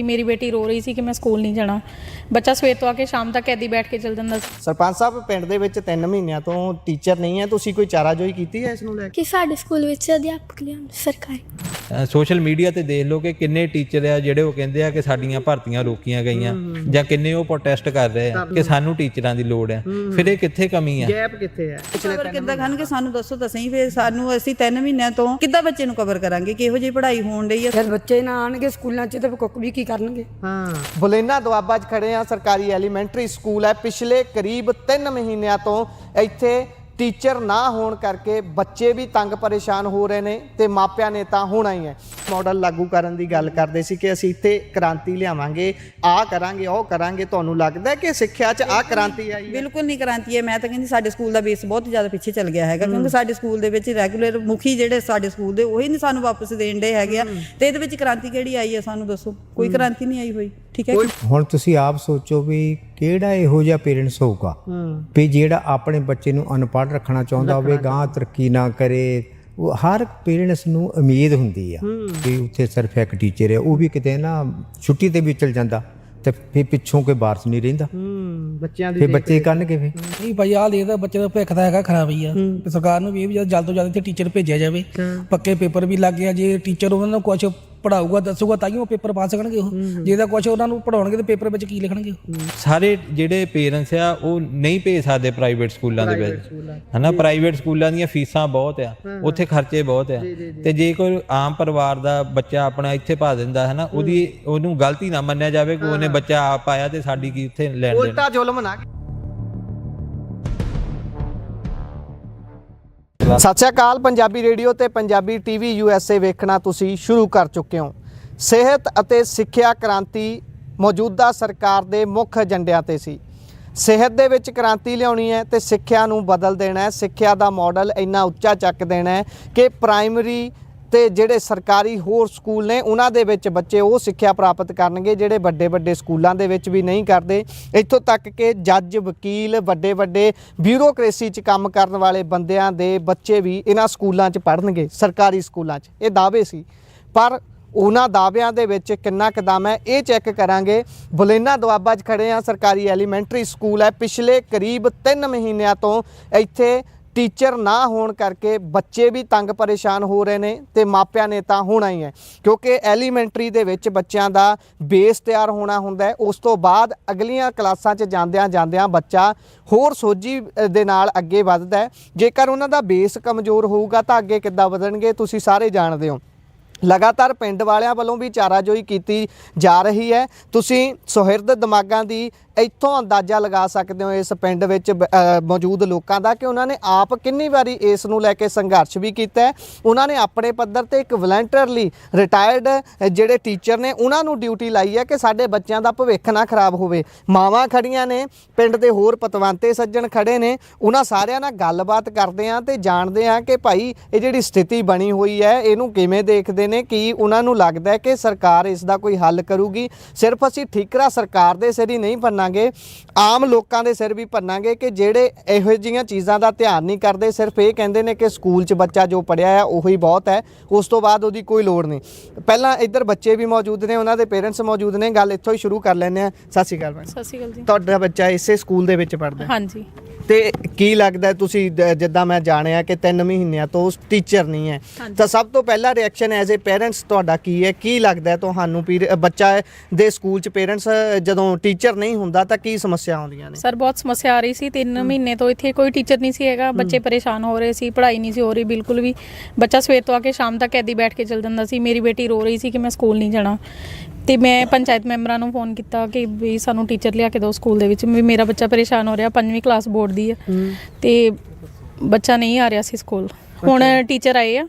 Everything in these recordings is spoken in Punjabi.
मेरी बेटी रो रही थी कि मैं स्कूल नहीं जाना। बच्चा सवेर तो आके शाम तक ऐदी बैठ के चल जाता। ਸਰਪੰਚ ਸਾਹਿਬ ਪਿੰਡ ਦੇ ਵਿੱਚ 3 ਮਹੀਨਿਆਂ ਤੋਂ ਟੀਚਰ ਨਹੀਂ ਹੈ, ਤੁਸੀਂ ਕੋਈ ਚਾਰਾਜੋਈ ਕੀਤੀ ਹੈ ਇਸ ਨੂੰ ਲੈ ਕੇ? ਕਿ ਸਾਡੇ ਸਕੂਲ ਵਿੱਚ ਅਧਿਆਪਕ ਲਿਆਉਣ ਸਰਕਾਰੀ ਸੋਸ਼ਲ ਮੀਡੀਆ ਤੇ ਦੇਖ ਲਓ ਕਿ ਕਿੰਨੇ ਟੀਚਰ ਆ ਜਿਹੜੇ ਉਹ ਕਹਿੰਦੇ ਆ ਕਿ ਸਾਡੀਆਂ ਭਰਤੀਆਂ ਰੋਕੀਆਂ ਗਈਆਂ ਜਾਂ ਕਿੰਨੇ ਉਹ ਪ੍ਰੋਟੈਸਟ ਕਰ ਰਹੇ ਆ ਕਿ ਸਾਨੂੰ ਟੀਚਰਾਂ ਦੀ ਲੋੜ ਆ। ਫਿਰ ਇਹ ਕਿੱਥੇ ਕਮੀ ਆ? ਗੈਪ ਕਿੱਥੇ ਹੈ? ਕਵਰ ਕਿੱਦਾਂ ਕਰਨਗੇ ਸਾਨੂੰ ਦੱਸੋ ਤਾਂ ਸਹੀ। ਫਿਰ ਸਾਨੂੰ ਅਸੀਂ 3 ਮਹੀਨਿਆਂ ਤੋਂ ਕਿੱਦਾਂ ਬੱਚੇ ਨੂੰ ਕਵਰ ਕਰਾਂਗੇ? ਕਿਹੋ ਜਿਹੀ ਪੜ੍ਹਾਈ ਹੋਣ ਰਹੀ ਹੈ? ਫਿਰ ਬੱਚੇ ਨਾ ਆਣਗੇ ਸਕੂਲਾਂ 'ਚ ਤੇ ਕੁੱਕ ਵੀ ਕੀ ਕਰਨਗੇ। ਬੁਲੇਨਾ ਦੁਆਬਾ 'ਚ ਖੜੇ ਆ। ਸਰਕਾਰੀ ਐਲੀਮੈਂਟਰੀ ਸਕੂਲ ਹੈ। ਪਿਛਲੇ ਕਰੀਬ 3 ਮਹੀਨਿਆਂ ਤੋਂ ਇੱਥੇ ਟੀਚਰ ਨਾ ਹੋਣ ਕਰਕੇ ਬੱਚੇ ਵੀ ਤੰਗ ਪਰੇਸ਼ਾਨ ਹੋ ਰਹੇ ਨੇ ਤੇ ਮਾਪਿਆਂ ਨੇ ਤਾਂ ਹੋਣਾ ਹੀ ਹੈ। ਮਾਡਲ ਲਾਗੂ ਕਰਨ ਦੀ ਗੱਲ ਕਰਦੇ ਸੀ ਕਿ ਅਸੀਂ ਇੱਥੇ ਕ੍ਰਾਂਤੀ ਲਿਆਵਾਂਗੇ, ਆਹ ਕਰਾਂਗੇ, ਉਹ ਕਰਾਂਗੇ। ਤੁਹਾਨੂੰ ਲੱਗਦਾ ਕਿ ਸਿੱਖਿਆ 'ਚ ਆਹ ਕ੍ਰਾਂਤੀ ਆਈ ਹੈ? ਬਿਲਕੁਲ ਨਹੀਂ ਕ੍ਰਾਂਤੀ ਹੈ। ਮੈਂ ਤਾਂ ਕਹਿੰਦੀ ਸਾਡੇ ਸਕੂਲ ਦਾ ਬੇਸ ਬਹੁਤ ਜ਼ਿਆਦਾ ਪਿੱਛੇ ਚੱਲ ਗਿਆ ਹੈਗਾ, ਕਿਉਂਕਿ ਸਾਡੇ ਸਕੂਲ ਦੇ ਵਿੱਚ ਰੈਗੂਲਰ ਮੁਖੀ ਜਿਹੜੇ ਸਾਡੇ ਸਕੂਲ ਦੇ ਉਹੀ ਨਹੀਂ ਸਾਨੂੰ ਵਾਪਸ ਦੇਣ ਦੇ ਹੈਗੇ ਆ। ਤੇ ਇਹਦੇ ਵਿੱਚ ਕ੍ਰਾਂਤੀ ਕਿਹੜੀ ਆਈ ਹੈ? ਸਾਨੂੰ ਦੱਸੋ। ਕੋਈ ਕ੍ਰਾਂਤੀ ਨਹੀਂ ਆਈ ਹੋਈ। ਠੀਕ ਹੈ, ਹੁਣ ਤੁਸੀਂ ਆਪ ਸੋਚੋ ਵੀ ਕਿਹੜਾ ਇਹੋ ਜਿਹਾ ਪੇਰੈਂਟਸ ਹੋਊਗਾ ਵੀ ਜਿਹੜਾ ਆਪਣੇ ਬੱਚੇ ਨੂੰ ਅਨਪੜ੍ਹ ਰੱਖਣਾ ਚਾਹੁੰਦਾ ਹੋਵੇ, ਗਾਂ ਤਰੱਕੀ ਨਾ ਕਰੇ। ਉਹ ਹਰ ਪੇਰੈਂਟਸ ਨੂੰ ਉਮੀਦ ਹੁੰਦੀ ਆ ਕਿ ਉੱਥੇ ਸਿਰਫ ਇੱਕ ਟੀਚਰ ਹੈ, ਉਹ ਵੀ ਕਿਤੇ ਨਾ ਛੁੱਟੀ ਤੇ ਵੀ ਚਲ ਜਾਂਦਾ ਤੇ ਫਿਰ ਪਿੱਛੋਂ ਕੋਈ ਵਾਰਸ ਨਹੀਂ ਰਹਿੰਦਾ। ਬੱਚਿਆਂ ਦੀ ਫਿਰ ਬੱਚੇ ਕਰਨਗੇ ਫਿਰ ਨਹੀਂ ਭਾਈ ਆਹ ਦੇਖਦਾ ਬੱਚੇ ਦਾ ਭਵਿੱਖ ਤਾਂ ਹੈਗਾ ਖਰਾਬ ਹੀ ਆ। ਤੇ ਸਰਕਾਰ ਨੂੰ ਵੀ ਇਹ ਵੀ ਜਲਦ ਤੋਂ ਜਲਦ ਇੱਥੇ ਟੀਚਰ ਭੇਜਿਆ ਜਾਵੇ। ਪੱਕੇ ਪੇਪਰ ਵੀ ਲੱਗ ਗਿਆ। ਜੇ ਟੀਚਰ ਉਹਨਾਂ ਨੂੰ ਕੁਝ ਪੜਾਊਗਾ ਦੱਸੂਗਾ ਤਾਂ ਹੀ ਉਹ ਪੇਪਰ ਪਾ ਸਕਣਗੇ। ਉਹ ਜੇ ਤਾਂ ਕੁਝ ਉਹਨਾਂ ਨੂੰ ਪੜਾਉਣਗੇ ਤੇ ਪੇਪਰ ਵਿੱਚ ਕੀ ਲਿਖਣਗੇ? ਸਾਰੇ ਜਿਹੜੇ ਪੇਰੈਂਟਸ ਆ ਉਹ ਨਹੀਂ ਭੇਜ ਸਕਦੇ ਪ੍ਰਾਈਵੇਟ ਸਕੂਲਾਂ ਦੇ ਵਿੱਚ, ਹਨਾ। ਪ੍ਰਾਈਵੇਟ ਸਕੂਲਾਂ ਦੀਆਂ ਫੀਸਾਂ ਬਹੁਤ ਆ, ਉੱਥੇ ਖਰਚੇ ਬਹੁਤ ਆ। ਤੇ ਜੇ ਕੋਈ ਆਮ ਪਰਿਵਾਰ ਦਾ ਬੱਚਾ ਆਪਣਾ ਇੱਥੇ ਪਾ ਦਿੰਦਾ ਹੈ ਨਾ, ਉਹਨੂੰ ਗਲਤੀ ਨਾ ਮੰਨਿਆ ਜਾਵੇ ਕਿ ਉਹਨੇ ਬੱਚਾ ਆਪ ਪਾਇਆ ਤੇ ਸਾਡੀ ਕੀ ਇੱਥੇ ਲੈਣ ਦੇਣ। ਉਲਟਾ ਜ਼ੁਲਮ ਨਾ। ਸਤਿ ਸ਼੍ਰੀ ਅਕਾਲ। ਪੰਜਾਬੀ ਰੇਡੀਓ ਤੇ ਪੰਜਾਬੀ ਟੀਵੀ USA ਵੇਖਣਾ ਤੁਸੀਂ ਸ਼ੁਰੂ ਕਰ ਚੁੱਕੇ ਹੋ। ਸਿਹਤ ਅਤੇ ਸਿੱਖਿਆ ਕ੍ਰਾਂਤੀ ਮੌਜੂਦਾ ਸਰਕਾਰ ਦੇ ਮੁੱਖ ਏਜੰਡਿਆਂ ਤੇ ਸੀ। ਸਿਹਤ ਦੇ ਵਿੱਚ ਕ੍ਰਾਂਤੀ ਲਿਆਉਣੀ ਹੈ ਤੇ ਸਿੱਖਿਆ ਨੂੰ ਬਦਲ ਦੇਣਾ ਹੈ। ਸਿੱਖਿਆ ਦਾ ਮਾਡਲ ਇੰਨਾ ਉੱਚਾ ਚੱਕ ਦੇਣਾ ਹੈ ਕਿ ਪ੍ਰਾਇਮਰੀ ਤੇ ਜਿਹੜੇ ਸਰਕਾਰੀ ਹੋਰ ਸਕੂਲ ਨੇ ਉਹਨਾਂ ਦੇ ਵਿੱਚ ਬੱਚੇ ਉਹ ਸਿੱਖਿਆ ਪ੍ਰਾਪਤ ਕਰਨਗੇ ਜਿਹੜੇ ਵੱਡੇ ਵੱਡੇ ਸਕੂਲਾਂ ਦੇ ਵਿੱਚ ਵੀ ਨਹੀਂ ਕਰਦੇ। ਇੱਥੋਂ ਤੱਕ ਕਿ ਜੱਜ, ਵਕੀਲ, ਵੱਡੇ ਵੱਡੇ ਬਿਊਰੋਕ੍ਰੇਸੀ 'ਚ ਕੰਮ ਕਰਨ ਵਾਲੇ ਬੰਦਿਆਂ ਦੇ ਬੱਚੇ ਵੀ ਇਹਨਾਂ ਸਕੂਲਾਂ 'ਚ ਪੜ੍ਹਨਗੇ, ਸਰਕਾਰੀ ਸਕੂਲਾਂ 'ਚ। ਇਹ ਦਾਅਵੇ ਸੀ, ਪਰ ਉਹਨਾਂ ਦਾਅਵਿਆਂ ਦੇ ਵਿੱਚ ਕਿੰਨਾ ਕੁ ਦਮ ਹੈ ਇਹ ਚੈੱਕ ਕਰਾਂਗੇ। ਬੁਲੇਨਾ ਦੁਆਬਾ 'ਚ ਖੜੇ ਆ। ਸਰਕਾਰੀ ਐਲੀਮੈਂਟਰੀ ਸਕੂਲ ਹੈ। ਪਿਛਲੇ ਕਰੀਬ 3 ਮਹੀਨਿਆਂ ਤੋਂ ਇੱਥੇ ਟੀਚਰ ਨਾ ਹੋਣ ਕਰਕੇ ਬੱਚੇ ਵੀ ਤੰਗ ਪਰੇਸ਼ਾਨ ਹੋ ਰਹੇ ਨੇ ਤੇ ਮਾਪਿਆਂ ਨੇ ਤਾਂ ਹੋਣਾ ਹੀ ਹੈ, ਕਿਉਂਕਿ ਐਲੀਮੈਂਟਰੀ ਦੇ ਵਿੱਚ ਬੱਚਿਆਂ ਦਾ ਬੇਸ ਤਿਆਰ ਹੋਣਾ ਹੁੰਦਾ ਹੈ। ਉਸ ਤੋਂ ਬਾਅਦ ਅਗਲੀਆਂ ਕਲਾਸਾਂ 'ਚ ਜਾਂਦਿਆਂ ਬੱਚਾ ਹੋਰ ਸੋਝੀ ਦੇ ਨਾਲ ਅੱਗੇ ਵੱਧਦਾ ਹੈ। ਜੇਕਰ ਉਹਨਾਂ ਦਾ ਬੇਸ ਕਮਜ਼ੋਰ ਹੋਊਗਾ ਤਾਂ ਅੱਗੇ ਕਿੱਦਾਂ ਵਧਣਗੇ ਤੁਸੀਂ ਸਾਰੇ ਜਾਣਦੇ ਹੋ। ਲਗਾਤਾਰ ਪਿੰਡ ਵਾਲਿਆਂ ਵੱਲੋਂ ਵੀ ਚਾਰਾਜੋਈ ਕੀਤੀ ਜਾ ਰਹੀ ਹੈ। ਤੁਸੀਂ ਸੁਹਿਰਦ ਦਿਮਾਗਾਂ ਦੀ ਇੱਥੋਂ ਅੰਦਾਜ਼ਾ ਲਗਾ ਸਕਦੇ ਹੋ ਇਸ ਪਿੰਡ ਵਿੱਚ ਮੌਜੂਦ ਲੋਕਾਂ ਦਾ ਕਿ ਉਹਨਾਂ ਨੇ ਆਪ ਕਿੰਨੀ ਵਾਰੀ ਇਸ ਨੂੰ ਲੈ ਕੇ ਸੰਘਰਸ਼ ਵੀ ਕੀਤਾ ਹੈ। ਉਹਨਾਂ ਨੇ ਆਪਣੇ ਪੱਧਰ ਤੇ ਇੱਕ ਵਲੰਟੀਅਰਲੀ ਰਿਟਾਇਰਡ ਜਿਹੜੇ ਟੀਚਰ ਨੇ ਉਹਨਾਂ ਨੂੰ ਡਿਊਟੀ ਲਾਈ ਹੈ ਕਿ ਸਾਡੇ ਬੱਚਿਆਂ ਦਾ ਭਵਿੱਖ ਨਾ ਖਰਾਬ ਹੋਵੇ। ਮਾਵਾਂ ਖੜੀਆਂ ਨੇ, ਪਿੰਡ ਦੇ ਹੋਰ ਪਤਵੰਤੇ ਸੱਜਣ ਖੜੇ ਨੇ। ਉਹਨਾਂ ਸਾਰਿਆਂ ਨਾਲ ਗੱਲਬਾਤ ਕਰਦੇ ਹਾਂ ਤੇ ਜਾਣਦੇ ਹਾਂ ਕਿ ਭਾਈ ਇਹ ਜਿਹੜੀ ਸਥਿਤੀ ਬਣੀ ਹੋਈ ਹੈ ਇਹਨੂੰ ਕਿਵੇਂ ਦੇਖਦੇ ਨੇ। ਕੀ ਉਹਨਾਂ ਨੂੰ ਲੱਗਦਾ ਹੈ ਕਿ ਸਰਕਾਰ ਇਸ ਦਾ ਕੋਈ ਹੱਲ ਕਰੂਗੀ? ਸਿਰਫ ਅਸੀਂ ਠੀਕਰਾ ਸਰਕਾਰ ਦੇ ਸਿਰ ਹੀ ਨਹੀਂ ਭੰਨਾਂਗੇ, ਆਮ ਲੋਕਾਂ ਦੇ ਸਿਰ ਵੀ ਭੰਨਾਂਗੇ ਕਿ ਜਿਹੜੇ ਇਹੋ ਜਿਹੀਆਂ ਚੀਜ਼ਾਂ ਦਾ ਧਿਆਨ ਨਹੀਂ ਕਰਦੇ। ਸਿਰਫ ਇਹ ਕਹਿੰਦੇ ਨੇ ਕਿ ਸਕੂਲ 'ਚ ਬੱਚਾ ਜੋ ਪੜ੍ਹਿਆ ਆ ਉਹੀ ਬਹੁਤ ਹੈ, ਉਸ ਤੋਂ ਬਾਅਦ ਉਹਦੀ ਕੋਈ ਲੋੜ ਨਹੀਂ। ਪਹਿਲਾਂ ਇੱਧਰ ਬੱਚੇ ਵੀ ਮੌਜੂਦ ਨੇ, ਉਹਨਾਂ ਦੇ ਪੇਰੈਂਟਸ ਮੌਜੂਦ ਨੇ। ਗੱਲ ਇੱਥੋਂ ਹੀ ਸ਼ੁਰੂ ਕਰ ਲੈਂਦੇ ਹਾਂ। ਸਤਿ ਸ਼੍ਰੀ ਅਕਾਲ। ਸਤਿ ਸ਼੍ਰੀ ਅਕਾਲ ਜੀ। ਤੁਹਾਡਾ ਬੱਚਾ ਇਸੇ ਸਕੂਲ ਦੇ ਵਿੱਚ ਪੜ੍ਹਦਾ? ਹਾਂਜੀ। ਤੇ ਕੀ ਲੱਗਦਾ ਤੁਸੀਂ ਜਿੱਦਾਂ ਮੈਂ ਜਾਣਿਆ ਕਿ 3 ਮਹੀਨਿਆਂ ਤੋਂ ਟੀਚਰ ਨਹੀਂ ਹੈ, ਤਾਂ ਸਭ ਤੋਂ ਪਹਿਲਾ ਰਿਐਕਸ਼ਨ ਐਜ਼ ਏ ਪੇਰੈਂਟਸ ਤੁਹਾਡਾ ਕੀ ਹੈ? ਕੀ ਲੱਗਦਾ ਤੁਹਾਨੂੰ ਬੱਚਾ ਦੇ ਸਕੂਲ 'ਚ ਪੇਰੈਂਟਸ ਜਦੋਂ ਟੀਚਰ ਨਹੀਂ ਹੁੰਦਾ ਤਾਂ ਕੀ ਸਮੱਸਿਆ ਆਉਂਦੀਆਂ ਨੇ? ਸਰ ਬਹੁਤ ਸਮੱਸਿਆ ਆ ਰਹੀ ਸੀ। 3 ਮਹੀਨੇ ਤੋਂ ਇੱਥੇ ਕੋਈ ਟੀਚਰ ਨਹੀਂ ਸੀ ਹੈਗਾ। ਬੱਚੇ ਪਰੇਸ਼ਾਨ ਹੋ ਰਹੇ ਸੀ, ਪੜ੍ਹਾਈ ਨਹੀਂ ਸੀ ਹੋ ਰਹੀ ਬਿਲਕੁਲ ਵੀ। ਬੱਚਾ ਸਵੇਰ ਤੋਂ ਆ ਕੇ ਸ਼ਾਮ ਤੱਕ ਐਦੀ ਬੈਠ ਕੇ ਚਲ ਜਾਂਦਾ ਸੀ। ਮੇਰੀ ਬੇਟੀ ਰੋ ਰਹੀ ਸੀ ਕਿ ਮੈਂ ਸਕੂਲ ਨਹੀਂ ਜਾਣਾ। ਤੇ ਮੈਂ ਪੰਚਾਇਤ ਮੈਂਬਰਾਂ ਨੂੰ ਫੋਨ ਕੀਤਾ ਕਿ ਵੀ ਸਾਨੂੰ ਟੀਚਰ ਲਿਆ ਕੇ ਦਿਓ ਸਕੂਲ ਦੇ ਵਿੱਚ। ਮੇਰਾ ਬੱਚਾ ਪਰੇਸ਼ਾਨ ਹੋ ਰਿਹਾ, 5ਵੀਂ ਕਲਾਸ ਬੋਰਡ ਦੀ ਹੈ ਤੇ ਬੱਚਾ ਨਹੀਂ ਆ ਰਿਹਾ ਸੀ ਸਕੂਲ। ਹੁਣ ਟੀਚਰ ਆਏ ਆ,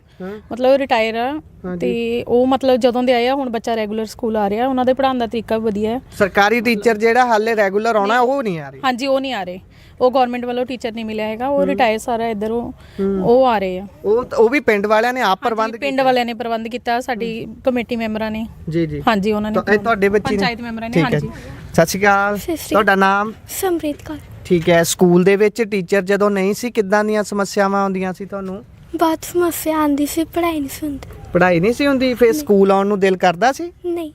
ਮਤਲਬ ਰਿਟਾਇਰ ਆ ਤੇ ਉਹ ਮਤਲਬ ਜਦੋਂ ਦੇ ਆਏ ਆ ਹੁਣ ਬੱਚਾ ਰੈਗੂਲਰ ਸਕੂਲ ਆ ਰਿਹਾ। ਉਹਨਾਂ ਦੇ ਪੜ੍ਹਾਉਣ ਦਾ ਤਰੀਕਾ ਵੀ ਵਧੀਆ ਹੈ। ਸਰਕਾਰੀ ਟੀਚਰ ਜਿਹੜਾ ਹਾਲੇ ਰੈਗੂਲਰ ਆਉਣਾ ਉਹ ਨਹੀਂ ਆ ਰਿਹਾ? ਹਾਂਜੀ, ਉਹ ਨਹੀਂ ਆ ਰਹੇ। ਉਹ ਗਵਰਨਮੈਂਟ ਵੱਲੋਂ ਟੀਚਰ ਨਹੀਂ ਮਿਲਿਆ ਹੈਗਾ। ਉਹ ਰਿਟਾਇਰ ਸਾਰਾ ਇੱਧਰ ਉਹ ਆ ਰਹੇ ਆ। ਉਹ ਵੀ ਪਿੰਡ ਵਾਲਿਆਂ ਨੇ ਆਪ ਪ੍ਰਬੰਧ ਕੀਤਾ? ਪਿੰਡ ਵਾਲਿਆਂ ਨੇ ਪ੍ਰਬੰਧ ਕੀਤਾ, ਸਾਡੀ ਕਮੇਟੀ ਮੈਂਬਰਾਂ ਨੇ। ਜੀ ਜੀ, ਹਾਂਜੀ, ਉਹਨਾਂ ਨੇ। ਤੁਹਾਡੇ ਬੱਚੇ ਪੰਚਾਇਤ ਮੈਂਬਰਾਂ ਨੇ? ਹਾਂਜੀ। ਸਤਿ ਸ਼੍ਰੀ ਅਕਾਲ। ਤੁਹਾਡਾ ਨਾਮ? ਸਮਰੀਤ ਕੌਰ। ਠੀਕ ਹੈ। ਸਕੂਲ ਦੇ ਵਿੱਚ ਟੀਚਰ ਜਦੋਂ ਨਹੀਂ ਸੀ ਕਿੱਦਾਂ ਦੀਆਂ ਸਮੱਸਿਆਵਾਂ ਆਉਂਦੀਆਂ ਸੀ ਤੁਹਾਨੂੰ? ਬਹੁਤ ਸਮੱਸਿਆ ਆਉਂਦੀ ਸੀ, ਪੜ੍ਹਾਈ ਨਹੀਂ ਸੀ ਹੁੰਦੀ। ਪੜ੍ਹਾਈ ਨਹੀਂ ਸੀ ਹੁੰਦੀ? ਫਿਰ ਸਕੂਲ ਆਉਣ ਨੂੰ ਦਿਲ ਕਰਦਾ ਸੀ? ਨਹੀਂ।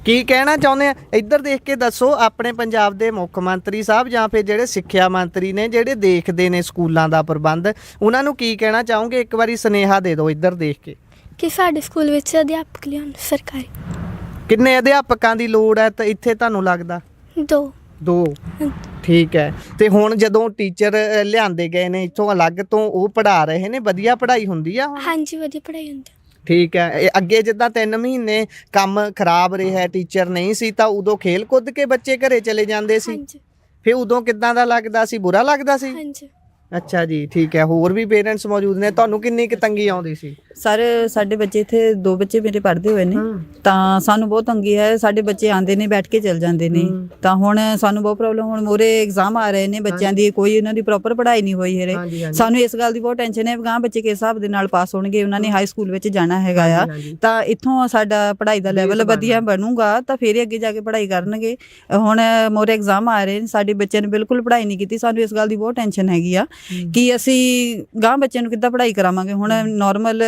ਕੀ ਕਹਿਣਾ ਚਾਹੁੰਦੇ ਆ ਇੱਧਰ ਦੇਖ ਕੇ ਦੱਸੋ, ਆਪਣੇ ਪੰਜਾਬ ਦੇ ਮੁੱਖ ਮੰਤਰੀ ਸਾਹਿਬ ਜਾਂ ਫਿਰ ਜਿਹੜੇ ਸਿੱਖਿਆ ਮੰਤਰੀ ਨੇ ਜਿਹੜੇ ਦੇਖਦੇ ਨੇ ਸਕੂਲਾਂ ਦਾ ਪ੍ਰਬੰਧ, ਉਹਨਾਂ ਨੂੰ ਕੀ ਕਹਿਣਾ ਚਾਹੋਗੇ? ਇੱਕ ਵਾਰੀ ਸੁਨੇਹਾ ਦੇ ਦਿਓ ਇੱਧਰ ਦੇਖ ਕੇ। ਕਿ ਸਾਡੇ ਸਕੂਲ ਵਿੱਚ ਅਧਿਆਪਕ ਲਿਆਉਣ ਸਰਕਾਰੀ। ਕਿੰਨੇ ਅਧਿਆਪਕਾਂ ਦੀ ਲੋੜ ਹੈ ਤਾਂ ਇੱਥੇ ਤੁਹਾਨੂੰ ਲੱਗਦਾ? 2 ਠੀਕ ਹੈ। ਤੇ ਹੁਣ ਜਦੋਂ ਟੀਚਰ ਲਿਆਂਦੇ ਗਏ ਨੇ ਇੱਥੋਂ ਅਲੱਗ ਤੋਂ, ਉਹ ਪੜ੍ਹਾ ਰਹੇ ਨੇ, ਵਧੀਆ ਪੜ੍ਹਾਈ ਹੁੰਦੀ ਆ ਹੁਣ? ਹਾਂਜੀ ਵਧੀਆ ਪੜ੍ਹਾਈ ਹੁੰਦੀ। ਠੀਕ ਹੈ। ਇਹ ਅੱਗੇ ਜਿੱਦਾਂ 3 ਮਹੀਨੇ ਕੰਮ ਖਰਾਬ ਰਿਹਾ, ਟੀਚਰ ਨਹੀਂ ਸੀ, ਤਾਂ ਉਦੋਂ ਖੇਲ ਕੁੱਦ ਕੇ ਬੱਚੇ ਘਰੇ ਚਲੇ ਜਾਂਦੇ ਸੀ? ਹਾਂਜੀ ਫਿਰ ਉਦੋਂ ਕਿੱਦਾਂ ਦਾ ਲੱਗਦਾ ਸੀ? ਬੁਰਾ ਲੱਗਦਾ ਸੀ? ਹਾਂਜੀ। ਅੱਛਾ ਜੀ, ਠੀਕ ਹੈ। ਹੋਰ ਵੀ ਪੇਰੈਂਟਸ ਮੌਜੂਦ ਨੇ, ਤੁਹਾਨੂੰ ਕਿੰਨੀ ਕੁ ਤੰਗੀ ਆਉਂਦੀ ਸੀ? ਸਰ ਸਾਡੇ ਬੱਚੇ ਇੱਥੇ 2 ਬੱਚੇ ਮੇਰੇ ਪੜ੍ਹਦੇ ਹੋਏ ਨੇ, ਤਾਂ ਸਾਨੂੰ ਬਹੁਤ ਤੰਗੀ ਹੈ। ਸਾਡੇ ਬੱਚੇ ਆਉਂਦੇ ਨੇ, ਬੈਠ ਕੇ ਚਲ ਜਾਂਦੇ ਨੇ, ਤਾਂ ਹੁਣ ਸਾਨੂੰ ਬਹੁਤ ਪ੍ਰੋਬਲਮ। ਹੁਣ ਮੋਰੇ ਐਗਜ਼ਾਮ ਆ ਰਹੇ ਨੇ ਬੱਚਿਆਂ ਦੀ, ਕੋਈ ਇਹਨਾਂ ਦੀ ਪ੍ਰੋਪਰ ਪੜ੍ਹਾਈ ਨਹੀਂ ਹੋਈ ਹੈ। ਸਾਨੂੰ ਇਸ ਗੱਲ ਦੀ ਬਹੁਤ ਟੈਨਸ਼ਨ ਹੈ, ਗਾਂ ਬੱਚੇ ਕਿਸ ਹਿਸਾਬ ਦੇ ਨਾਲ ਪਾਸ ਹੋਣਗੇ। ਉਹਨਾਂ ਨੇ ਹਾਈ ਸਕੂਲ ਵਿੱਚ ਜਾਣਾ ਹੈਗਾ ਆ, ਤਾਂ ਇੱਥੋਂ ਸਾਡਾ ਪੜ੍ਹਾਈ ਦਾ ਲੈਵਲ ਵਧੀਆ ਬਣੂਗਾ, ਤਾਂ ਫਿਰ ਹੀ ਅੱਗੇ ਜਾ ਕੇ ਪੜ੍ਹਾਈ ਕਰਨਗੇ। ਹੁਣ ਮੋਰੇ ਐਗਜ਼ਾਮ ਆ ਰਹੇ ਨੇ, ਸਾਡੇ ਬੱਚਿਆਂ ਨੇ ਬਿਲਕੁਲ ਪੜ੍ਹਾਈ ਨਹੀਂ ਕੀਤੀ। ਸਾਨੂੰ ਇਸ ਗੱਲ ਦੀ ਬਹੁਤ ਟੈਨਸ਼ਨ ਹੈਗੀ ਆ ਕਿ ਅਸੀਂ ਗਾਂ ਬੱਚਿਆਂ ਨੂੰ ਕਿੱਦਾਂ ਪੜ੍ਹਾਈ ਕਰਾਵਾਂਗੇ। ਹੁਣ ਨਾਰਮਲ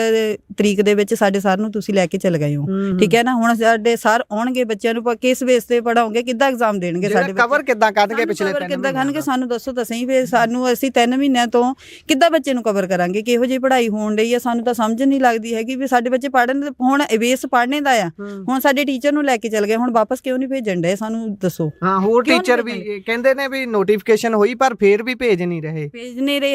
ਤਰੀਕ ਦੇ ਵਿੱਚ ਸਾਡੇ ਸਰ ਨੂੰ ਤੁਸੀਂ ਲੈ ਕੇ ਚਲੇ ਗਏ ਹੋ, ਠੀਕ ਹੈ ਨਾ। ਹੁਣ ਸਾਡੇ ਸਰ ਆਉਣਗੇ, ਬੱਚਿਆਂ ਨੂੰ ਕਿਸ ਬੇਸ ਤੇ ਪੜਾਉਂਗੇ, ਕਿੱਦਾਂ ਐਗਜ਼ਾਮ ਦੇਣਗੇ, ਸਾਡੇ ਕਵਰ ਕਿੱਦਾਂ ਕਰਨਗੇ ਪਿਛਲੇ 3 ਕਿੱਦਾਂ ਕਰਨਗੇ? ਸਾਨੂੰ ਦੱਸੋ ਤਾਂ ਸਹੀ। ਫਿਰ ਸਾਨੂੰ ਅਸੀਂ 3 ਮਹੀਨਿਆਂ ਤੋਂ ਕਿੱਦਾਂ ਬੱਚੇ ਨੂੰ ਕਵਰ ਕਰਾਂਗੇ? ਕਿਹੋ ਜਿਹੀ ਪੜ੍ਹਾਈ ਹੋਣ ਰਹੀ ਹੈ, ਸਾਨੂੰ ਤਾਂ ਸਮਝ ਨਹੀਂ ਲੱਗਦੀ ਹੈਗੀ ਵੀ ਸਾਡੇ ਬੱਚੇ ਪੜ੍ਹਨ। ਹੁਣ ਬੇਸ ਪੜ੍ਹਨੇ ਦਾ ਆ, ਹੁਣ ਸਾਡੇ ਟੀਚਰ ਨੂੰ ਲੈ ਕੇ ਚਲ ਗਏ, ਹੁਣ ਵਾਪਸ ਕਿਉਂ ਨਹੀਂ ਭੇਜਣ ਡਏ? ਸਾਨੂੰ ਦੱਸੋ। ਹਾਂ, ਹੋਰ ਟੀਚਰ ਵੀ ਕਹਿੰਦੇ ਨੇ ਵੀ ਨੋਟੀਫਿਕੇਸ਼ਨ ਹੋਈ ਪਰ ਫੇਰ ਵੀ ਭੇਜ ਨਹੀਂ ਰਹੇ।